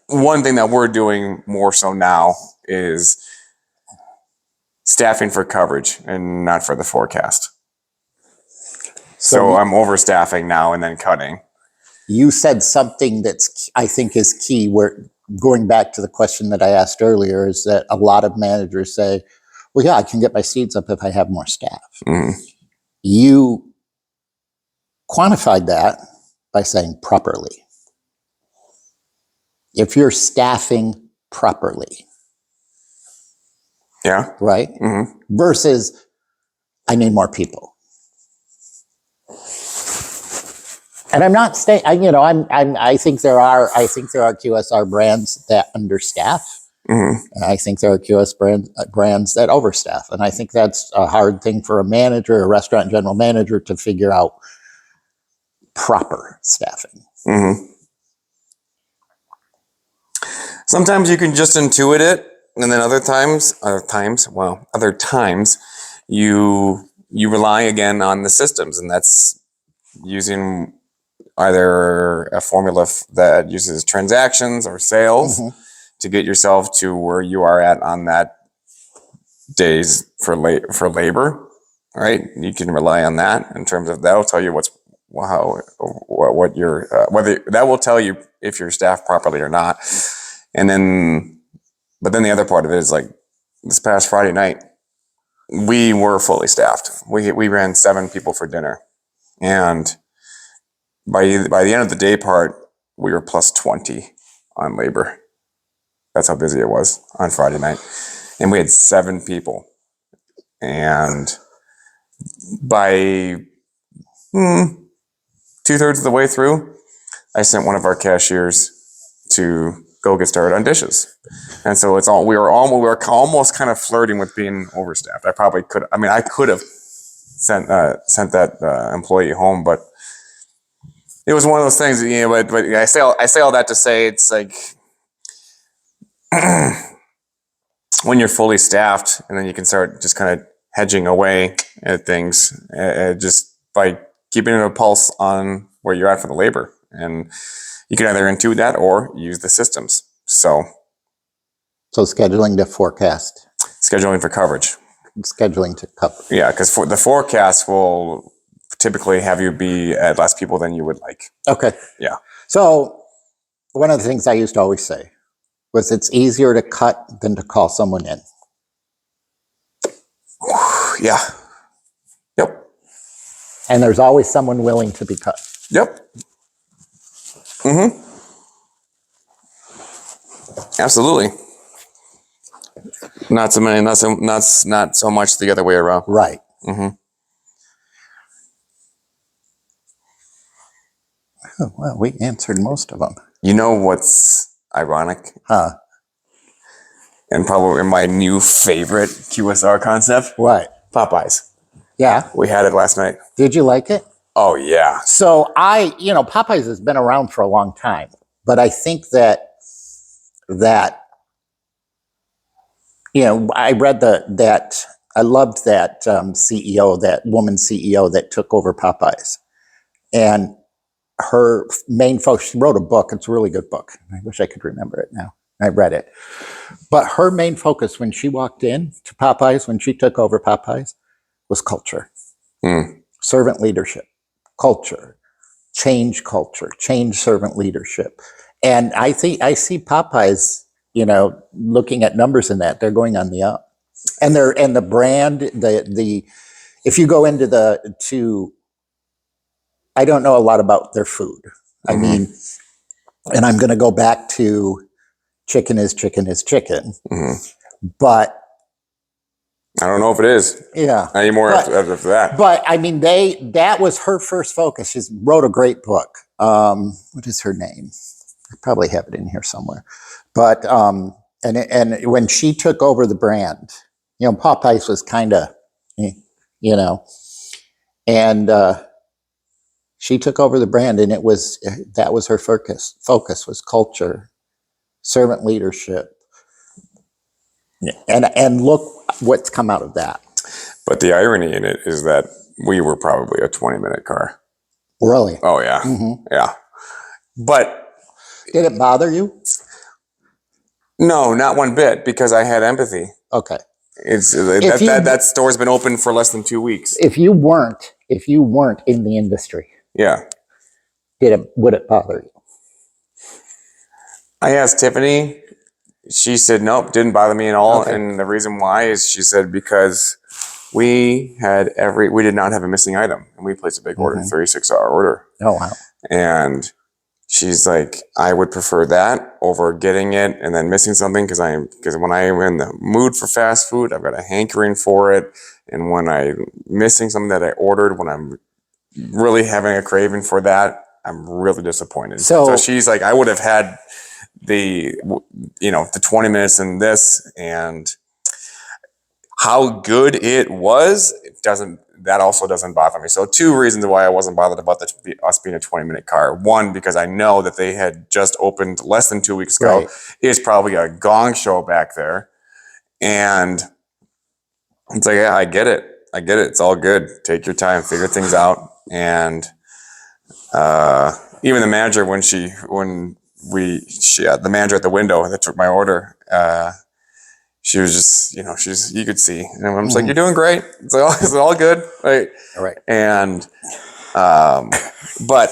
one thing that we're doing more so now is staffing for coverage and not for the forecast. So I'm overstaffing now and then cutting. you said something that's, I think, is key, where going back to the question that I asked earlier, is that a lot of managers say, well, yeah, I can get my seats up if I have more staff. Mm-hmm. You quantified that by saying properly. If you're staffing properly, Yeah. right? Mm-hmm. Versus, I need more people. And I'm not saying, I think there are QSR brands that understaff. Mm-hmm. And I think there are brands that overstaff. And I think that's a hard thing for a manager, a restaurant general manager, to figure out proper staffing. Mm-hmm. Sometimes you can just intuit it, and then other times you rely again on the systems, and that's using either a formula that uses transactions or sales Mm-hmm. to get yourself to where you are at on that days for labor, right? You can rely on that in terms of that'll tell you what your whether that will tell you if you're staffed properly or not. And then, but then the other part of it is like this past Friday night, we were fully staffed. We ran 7 people for dinner, and by the end of the day part, we were plus 20 on labor. That's how busy it was on Friday night, and we had 7 people. And by 2/3 of the way through, I sent one of our cashiers to go get started on dishes. And so we were almost kind of flirting with being overstaffed. I could have sent that employee home, but it was one of those things, but I say all that to say it's like when you're fully staffed, and then you can start just kind of hedging away at things, just by keeping a pulse on where you're at for the labor. And you can either intuit that or use the systems. So scheduling to forecast. Scheduling for coverage. Scheduling to cover. Yeah, because the forecast will typically have you be at less people than you would like. Okay. Yeah. So one of the things I used to always say was it's easier to cut than to call someone in. Yeah. Yep. And there's always someone willing to be cut. Yep. Mm-hmm. Absolutely. Not so much the other way around. Right. Mm-hmm. Oh, well, we answered most of them. You know what's ironic? Huh. And probably my new favorite QSR concept? What? Popeyes. Yeah. We had it last night. Did you like it? Oh, yeah. So Popeyes has been around for a long time, but I think that I read that I loved that CEO, that woman CEO that took over Popeyes, and her main focus. She wrote a book. It's a really good book. I wish I could remember it now. I read it, but her main focus when she walked in to Popeyes, when she took over Popeyes, was culture, servant leadership, culture, change servant leadership. And I see Popeyes, looking at numbers in that, they're going on the up. And the brand, if you go into I don't know a lot about their food. I mean, and I'm going to go back to chicken is chicken is chicken. But I don't know if it is. Yeah. Anymore after that. But I mean, that was her first focus. She wrote a great book. What is her name? I probably have it in here somewhere. But and when she took over the brand, Popeyes was kind of, and she took over the brand, and that was her focus. Focus was culture, servant leadership, and look what's come out of that. But the irony in it is that we were probably a 20-minute car. Really? Oh, yeah. Yeah. But did it bother you? No, not one bit, because I had empathy. Okay. That store's been open for less than 2 weeks. If you weren't in the industry. Yeah. would it bother you? I asked Tiffany. She said, nope, didn't bother me at all. Okay. And the reason why is she said, because we did not have a missing item. And we placed a big order, 36-hour order. Oh, wow. And she's like, I would prefer that over getting it and then missing something, because when I'm in the mood for fast food, I've got a hankering for it. And when I'm missing something that I ordered, when I'm really having a craving for that, I'm really disappointed. So she's like, I would have had the 20 minutes in this, and how good it was, that also doesn't bother me. So 2 reasons why I wasn't bothered about us being a 20-minute car. One, because I know that they had just opened less than 2 weeks ago. Right. It's probably a gong show back there. And it's like, yeah, I get it. It's all good. Take your time, figure things out. And even the manager, the manager at the window that took my order, she was just, you could see. And I'm just like, you're doing great. It's all good. Right. All right. And, but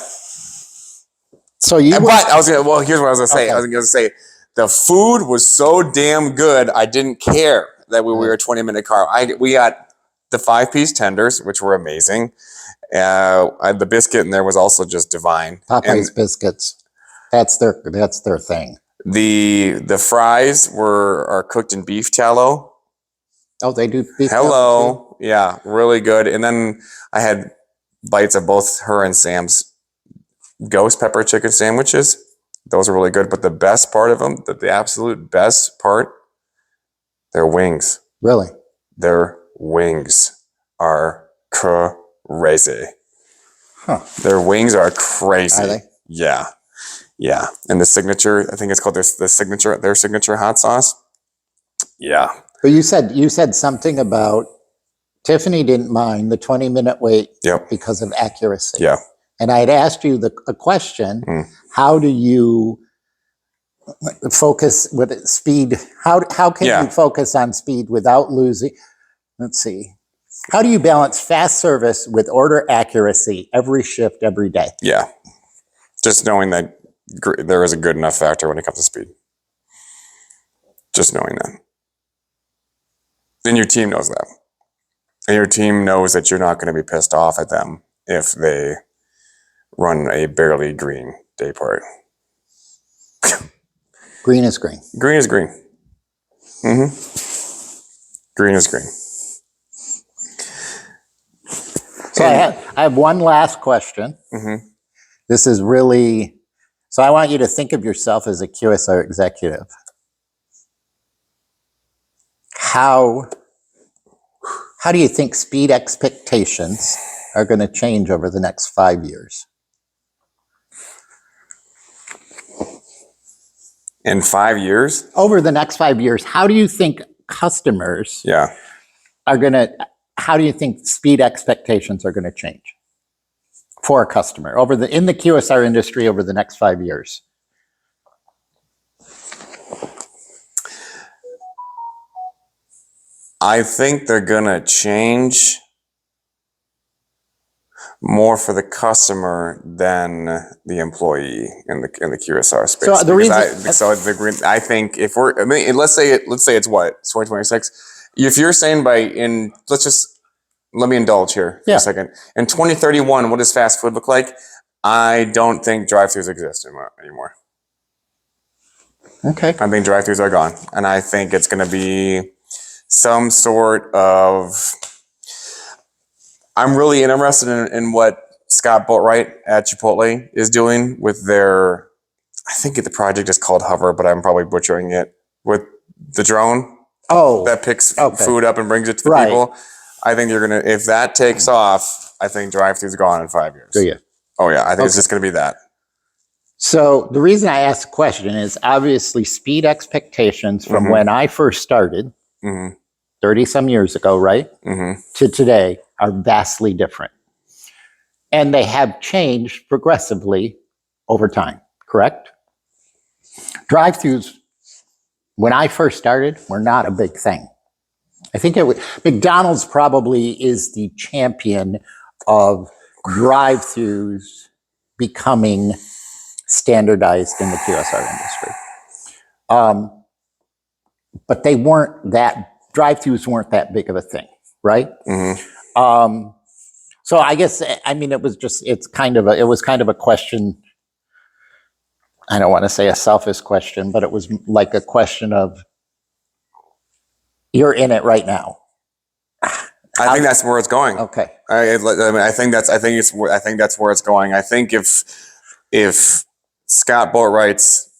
So here's what I was going to say. Okay. I was going to say, the food was so damn good, I didn't care that we were a 20-minute car. We got the 5-piece tenders, which were amazing. The biscuit in there was also just divine. Popeye's biscuits. That's their thing. The fries are cooked in beef tallow. Oh, they do beef Hello. Yeah, really good. And then I had bites of both her and Sam's ghost pepper chicken sandwiches. Those are really good. But the best part of them, the absolute best part, their wings. Really? Their wings are crazy. Huh. Their wings are crazy. Are they? Yeah. Yeah. And the signature, I think it's called their signature hot sauce. Yeah. But you said something about Tiffany didn't mind the 20-minute wait because of accuracy. Yeah. And I had asked you a question, how do you focus with speed? How can you focus on speed without losing? Let's see. How do you balance fast service with order accuracy every shift, every day? Yeah. Just knowing that there is a good enough factor when it comes to speed. Just knowing that. And your team knows that. And your team knows that you're not going to be pissed off at them if they run a barely green day part. Green is green. Green is green. Green is green. So I have one last question. This is really, so I want you to think of yourself as a QSR executive. How do you think speed expectations are going to change over the next 5 years? In 5 years? Over the next 5 years, how do you think customers are going to, how do you think speed expectations are going to change for a customer in the QSR industry over the next 5 years? I think they're going to change more for the customer than the employee in the QSR space. So the reason, I think if let's say it's what, it's 2026. If you're saying let me indulge here for a second. In 2031, what does fast food look like? I don't think drive-thrus exist anymore. Okay. I think drive-thrus are gone, and I think it's going to be some sort of. I'm really interested in what Scott Boatwright at Chipotle is doing with their. I think the project is called Hover, but I'm probably butchering it, with the drone. Oh, that picks food up and brings it to the people. I think if that takes off, I think drive-thru's gone in 5 years. Do you? Oh yeah, I think it's just going to be that. So the reason I asked the question is obviously speed expectations from when I first started, 30 some years ago, right? To today are vastly different. And they have changed progressively over time, correct? Drive-thrus, when I first started, were not a big thing. I think McDonald's probably is the champion of drive-thrus becoming standardized in the QSR industry. But they weren't drive-throughs weren't that big of a thing, right? So I guess, I mean, it was kind of a question. I don't want to say a selfish question, but it was like a question of, you're in it right now. I think that's where it's going. Okay. I think that's where it's going. I think if Scott Boatwright's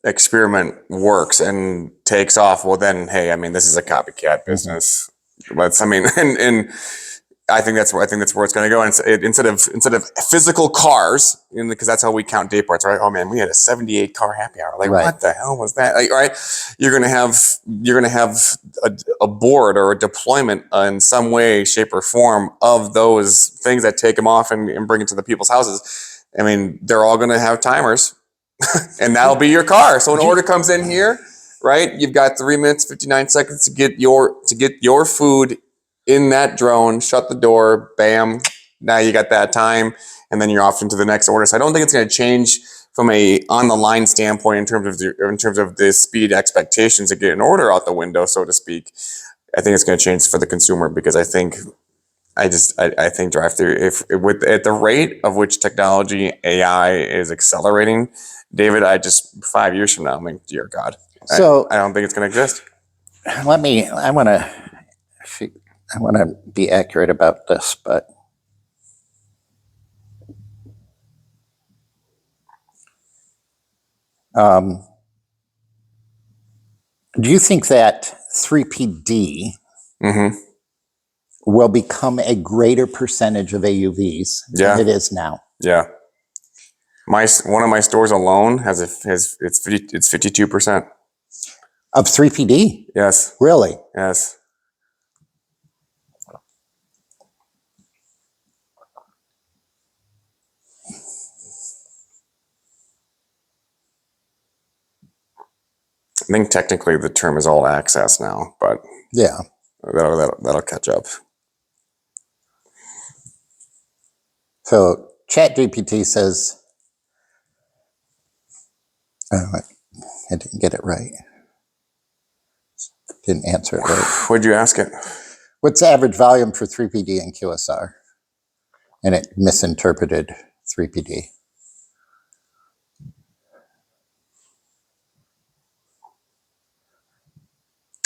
experiment works and takes off, well then, hey, I mean, this is a copycat business. But I mean, and I think that's where it's going to go. And instead of physical cars, because that's how we count day parts, right? Oh man, we had a 78 car happy hour. Like, Right. What the hell was that? Like, right? You're going to have a board or a deployment in some way, shape, or form of those things that take them off and bring it to the people's houses. I mean, they're all going to have timers, and that'll be your car. So an order comes in here, right? You've got 3 minutes 59 seconds to get your food in that drone, shut the door, bam, now you got that time, and then you're off into the next order. So I don't think it's going to change from a on the line standpoint in terms of the speed expectations to get an order out the window, so to speak. I think it's going to change for the consumer, because I think drive-through, at the rate of which technology, AI is accelerating, David, 5 years from now, I mean, dear God, So I don't think it's going to exist. I want to be accurate about this, but do you think that 3PD will become a greater percentage of AUVs than it is now? Yeah. One of my stores alone it's 52%. Of 3PD? Yes. Really? Yes. I think technically the term is all access now, but yeah, that'll catch up. So ChatGPT says, I didn't get it right. Didn't answer it right. What'd you ask it? What's the average volume for 3PD and QSR? And it misinterpreted 3PD.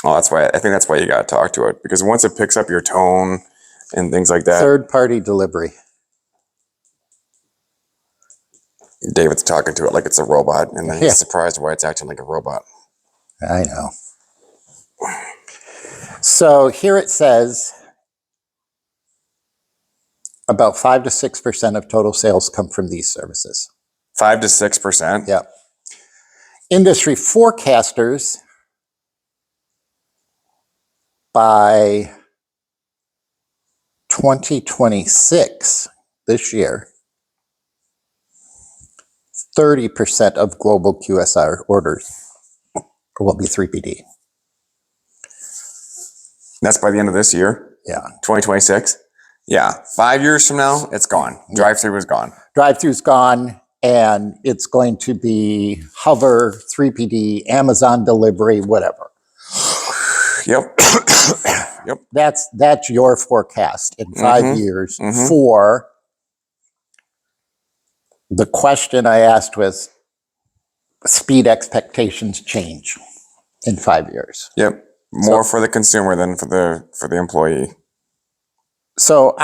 Oh, I think that's why you got to talk to it, because once it picks up your tone and things like that. Third-party delivery. David's talking to it like it's a robot, and then he's surprised why it's acting like a robot. I know. So here it says about 5 to 6% of total sales come from these services. 5 to 6%? Yep. Industry forecasters by 2026, this year, 30% of global QSR orders will be 3PD. That's by the end of this year? Yeah. 2026? Yeah. 5 years from now, it's gone. Drive-through is gone. Drive-thru's gone, and it's going to be Hover, 3PD, Amazon delivery, whatever. Yep. Yep. That's your forecast in 5 years for the question I asked was speed expectations change in 5 years. Yep. More for the consumer than for the employee. So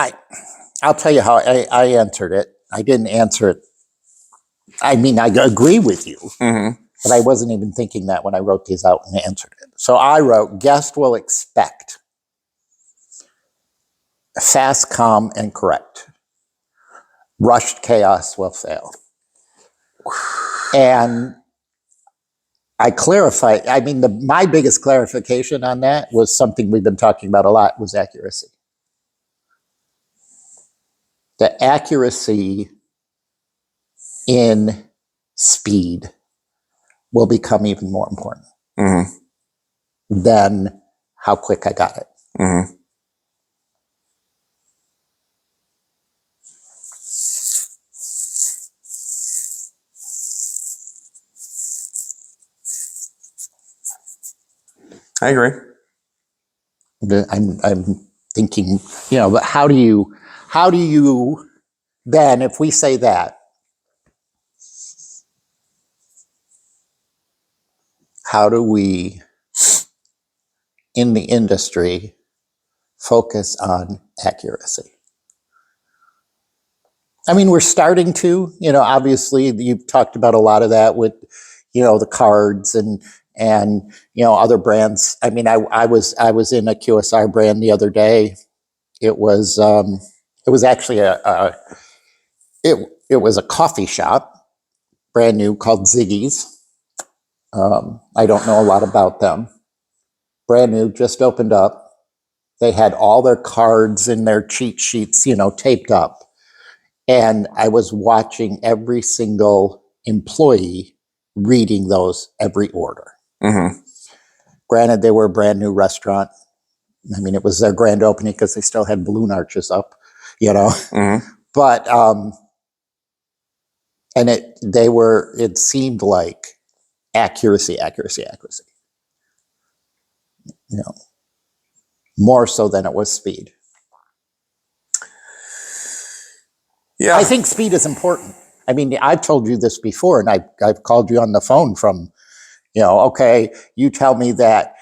I'll tell you how I answered it. I didn't answer it. I mean, I agree with you, but I wasn't even thinking that when I wrote these out and answered it. So I wrote, guest will expect fast, calm, and correct. Rushed chaos will fail. And I clarified, I mean, my biggest clarification on that was something we've been talking about a lot, was accuracy. The accuracy in speed will become even more important than how quick I got it. I agree. I'm thinking, but how do you then, if we say that, how do we in the industry focus on accuracy? I mean, we're starting to, obviously you've talked about a lot of that with, the cards and other brands. I mean, I was in a QSR brand the other day. It was actually it was a coffee shop, brand new, called Ziggy's. I don't know a lot about them. Brand new, just opened up. They had all their cards and their cheat sheets, taped up. And I was watching every single employee reading those every order. Mm-hmm. Granted, they were a brand new restaurant. I mean, it was their grand opening because they still had balloon arches up, Mm-hmm. But and it seemed like accuracy, more so than it was speed. Yeah. I think speed is important. I mean, I've told you this before, and I've called you on the phone from, okay, you tell me that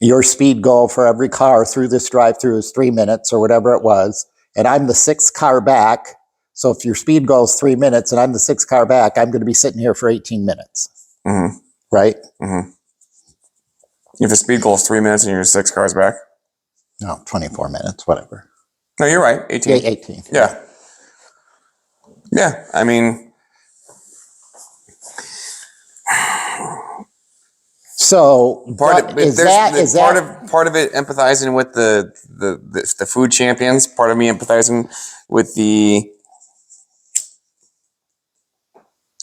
your speed goal for every car through this drive-through is 3 minutes or whatever it was, and I'm the sixth car back. So if your speed goal is 3 minutes and I'm the sixth car back, I'm going to be sitting here for 18 minutes. Mm-hmm. Right? Mm-hmm. If the speed goal is 3 minutes and you're 6 cars back? No, 24 minutes, whatever. No, you're right. 18. Yeah, 18. Yeah. Yeah. I mean, so part of it empathizing with the food champions. Part of me empathizing with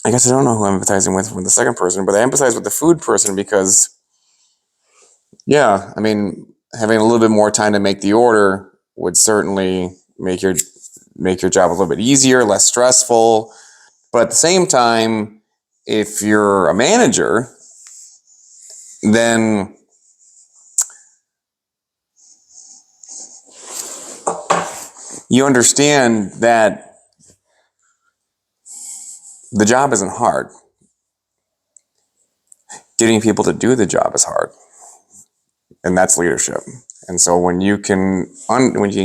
I guess I don't know who I'm empathizing with the second person, but I empathize with the food person because, yeah, I mean, having a little bit more time to make the order would certainly make your job a little bit easier, less stressful. But at the same time, if you're a manager, then you understand that the job isn't hard. Getting people to do the job is hard. And that's leadership. And so when you can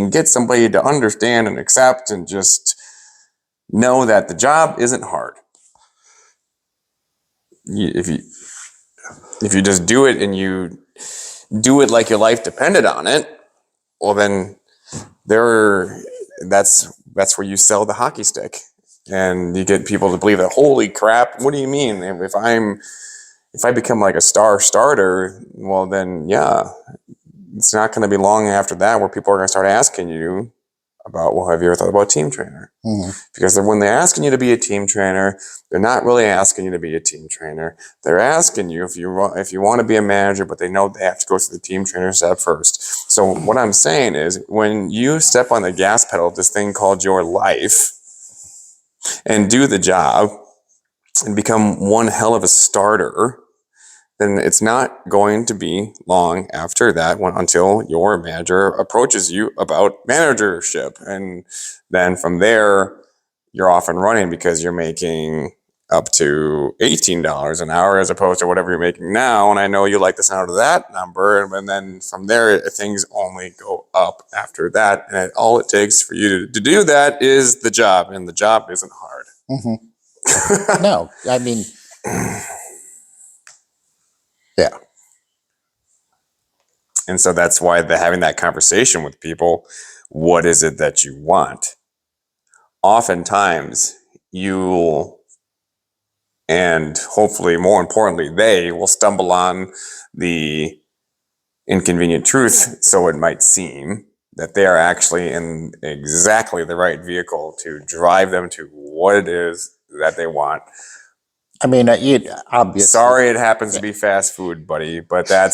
get somebody to understand and accept and just know that the job isn't hard. If you just do it and you do it like your life depended on it, well then that's where you sell the hockey stick. And you get people to believe that, holy crap, what do you mean? If I become like a starter, well then yeah, it's not going to be long after that where people are going to start asking you about, well, have you ever thought about team trainer? Mm-hmm. Because when they're asking you to be a team trainer, they're not really asking you to be a team trainer. They're asking you if you want to be a manager, but they know they have to go through the team trainer step first. So what I'm saying is, when you step on the gas pedal of this thing called your life and do the job and become one hell of a starter, then it's not going to be long after that until your manager approaches you about managership. And then from there, you're off and running because you're making up to $18 an hour as opposed to whatever you're making now. And I know you like the sound of that number. And then from there, things only go up after that. And all it takes for you to do that is the job. And the job isn't hard. Mm-hmm. No, I mean, yeah. And so that's why having that conversation with people, what is it that you want? Oftentimes, you'll, and hopefully more importantly, they will stumble on the inconvenient truth, so it might seem, that they are actually in exactly the right vehicle to drive them to what it is that they want. I mean, obviously. Sorry, it happens to be fast food, buddy, but that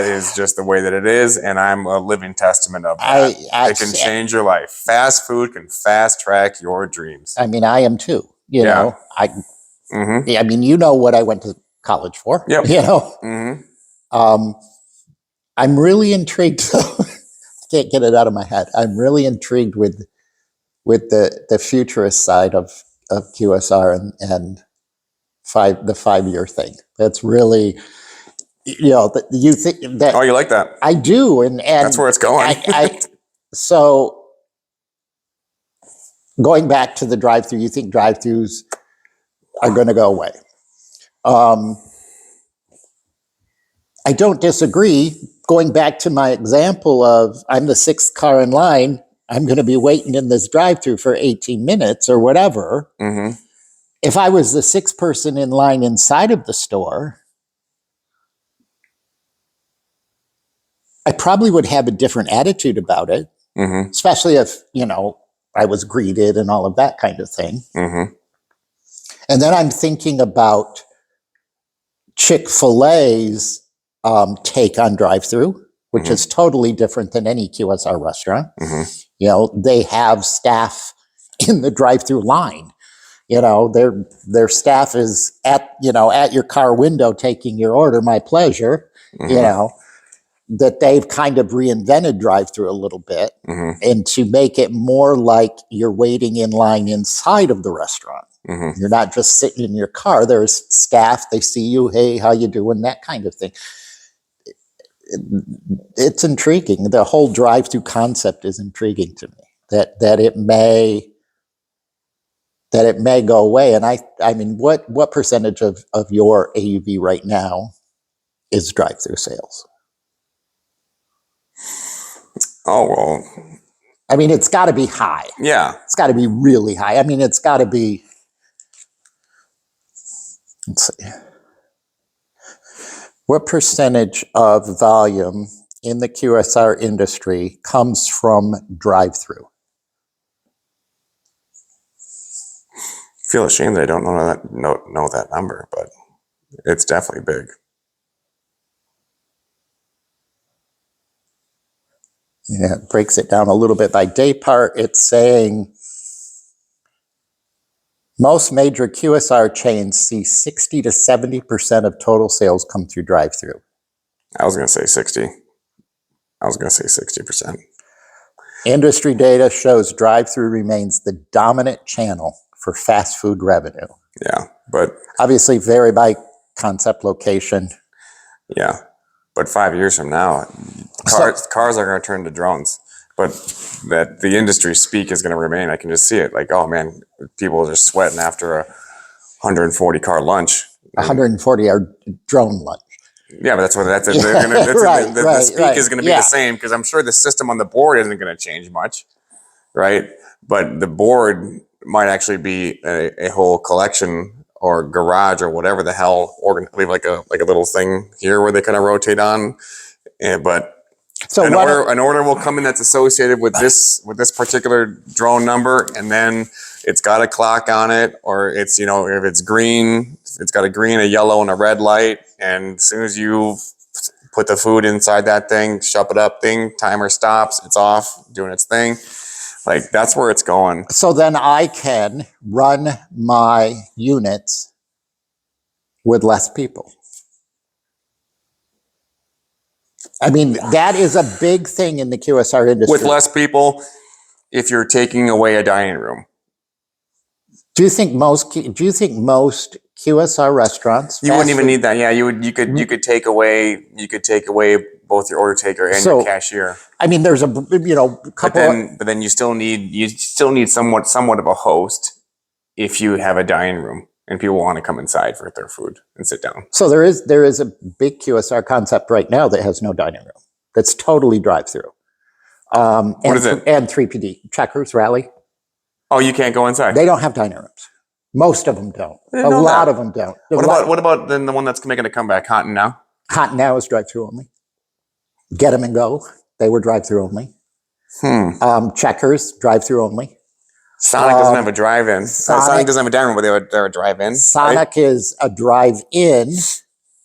is just the way that it is, and I'm a living testament of that. It can change your life. Fast food can fast track your dreams. I mean, I am too. You know, Mm-hmm. I mean, you know what I went to college for. Yep. You know, Mm-hmm. I'm really intrigued. Can't get it out of my head. I'm really intrigued with the futurist side of QSR and the 5-year thing. That's really, you think that. Oh, you like that? I do, and That's where it's going. So going back to the drive-through, you think drive-throughs are going to go away? I don't disagree. Going back to my example of I'm the 6th car in line, I'm going to be waiting in this drive-through for 18 minutes or whatever. Mm-hmm. If I was the 6th person in line inside of the store, I probably would have a different attitude about it, Mm-hmm. especially if, I was greeted and all of that kind of thing. Mm-hmm. And then I'm thinking about Chick-fil-A's take on drive-through, which Mm-hmm. is totally different than any QSR restaurant. Mm-hmm. They have staff in the drive-through line. Their staff is at your car window taking your order, my pleasure. Mm-hmm. That they've kind of reinvented drive-through a little bit, Mm-hmm. and to make it more like you're waiting in line inside of the restaurant. Mm-hmm. You're not just sitting in your car. There's staff. They see you. Hey, how you doing? That kind of thing. It's intriguing. The whole drive-through concept is intriguing to me. That it may go away. And I mean, what percentage of your AUV right now is drive-through sales? Oh, well. I mean, it's got to be high. Yeah. It's got to be really high. I mean, it's got to be. Let's see. What percentage of volume in the QSR industry comes from drive-through? I feel ashamed that I don't know that number, but it's definitely big. Yeah, it breaks it down a little bit by day part. It's saying most major QSR chains see 60 to 70% of total sales come through drive-through. I was going to say 60. I was going to say 60%. Industry data shows drive-through remains the dominant channel for fast food revenue. Yeah, but obviously vary by concept, location. Yeah, but 5 years from now, cars are going to turn to drones. But that the industry speak is going to remain. I can just see it. Like, oh man, people are just sweating after a 140 car lunch. 140 are drone lunch. Yeah, but the speak is going to be the same, because I'm sure the system on the board isn't going to change much, right? But the board might actually be a whole collection or garage or whatever the hell, or leave like a little thing here where they kind of rotate on. But so an order will come in that's associated with this particular drone number, and then it's got a clock on it, or it's, if it's green, it's got a green, a yellow, and a red light. And as soon as you put the food inside that thing, shove it up thing, timer stops, it's off, doing its thing. Like, that's where it's going. So then I can run my units with less people. I mean, that is a big thing in the QSR industry. With less people, if you're taking away a dining room. Do you think most QSR restaurants? You wouldn't even need that. Yeah, you could take away both your order taker and your cashier. I mean, there's a couple. But then you still need somewhat of a host if you have a dining room and people want to come inside for their food and sit down. So there is a big QSR concept right now that has no dining room. That's totally drive-through. What is it? And 3PD, Checkers, Rally. Oh, you can't go inside. They don't have dining rooms. Most of them don't. A lot of them don't. What about then the one that's making a comeback, Hot and Now? Hot and Now is drive-through only. Get 'em and Go, they were drive-through only. Checkers, drive-through only. Sonic doesn't have a drive-in. Sonic doesn't have a dining room, but they're a drive-in. Sonic is a drive-in.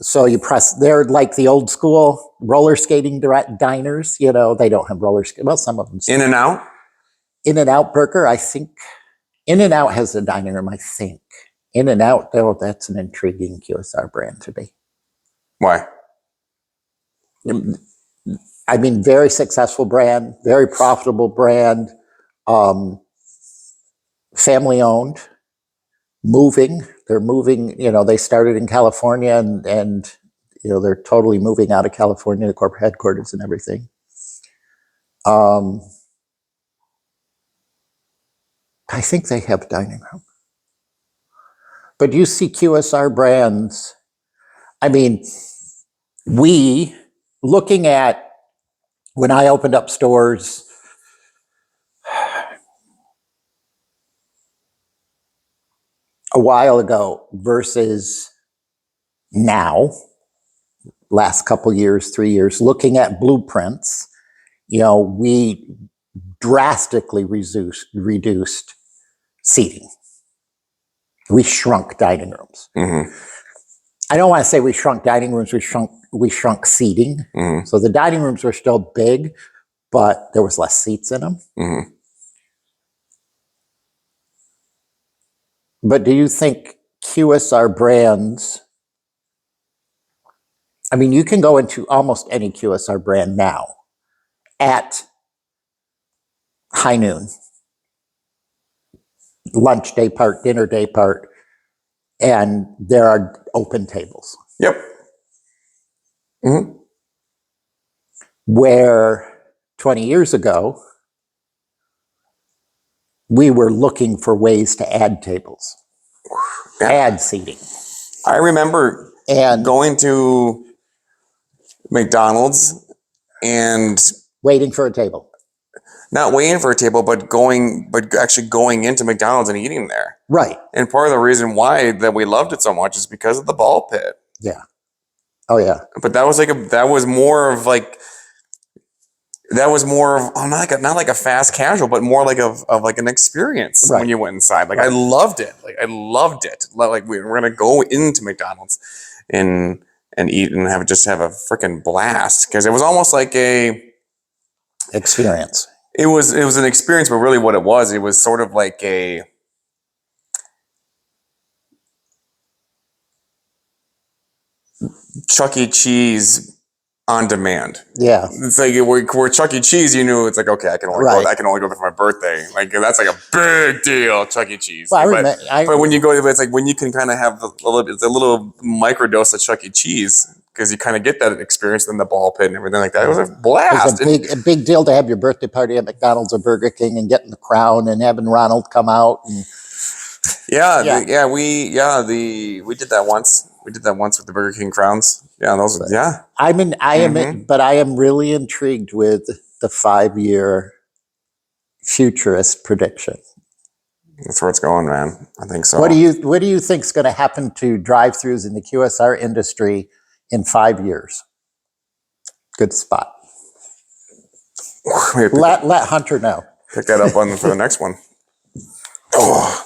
So you press, they're like the old school roller skating diners. They don't have roller skating. Well, some of them. In and Out? In and Out Burger, I think. In and Out has a dining room, I think. In and Out, though, that's an intriguing QSR brand to me. Why? I mean, very successful brand, very profitable brand, family owned, moving. They're moving, they started in California and they're totally moving out of California, the corporate headquarters and everything. I think they have a dining room. But you see QSR brands, I mean, looking at when I opened up stores a while ago versus now, last couple years, 3 years, looking at blueprints, we drastically reduced seating. We shrunk dining rooms. Mm-hmm. I don't want to say we shrunk dining rooms, we shrunk seating. Mm-hmm. So the dining rooms were still big, but there was less seats in them. Mm-hmm. But do you think QSR brands, I mean, you can go into almost any QSR brand now at high noon, lunch day part, dinner day part, and there are open tables. Yep. Mm-hmm. Where 20 years ago, we were looking for ways to add tables, add seating. I remember going to McDonald's and waiting for a table. Not waiting for a table, but actually going into McDonald's and eating there. Right. And part of the reason why that we loved it so much is because of the ball pit. Yeah. Oh yeah. But that was more of not like a fast casual, but more like like an experience when you went inside. Like I loved it. Like I loved it. Like we're gonna go into McDonald's and eat and have a freaking blast, because it was almost like a experience. It was an experience, but really what it was sort of like a Chuck E. Cheese on demand. Yeah. It's like we're Chuck E. Cheese, it's like, okay, I can only go there for my birthday. Like that's like a big deal, Chuck E. Cheese. Well, but when you go, it's like when you can kind of have a little microdose of Chuck E. Cheese, because you kind of get that experience in the ball pit and everything like that. It was a blast. It's a big deal to have your birthday party at McDonald's or Burger King and getting the crown and having Ronald come out. And we did that once. We did that once with the Burger King crowns. Yeah, I am really intrigued with the 5-year futurist prediction. That's where it's going, man. I think so. What do you think is going to happen to drive-thrus in the QSR industry in 5 years? Good spot. Let Hunter know. Pick that up for the next one. Oh.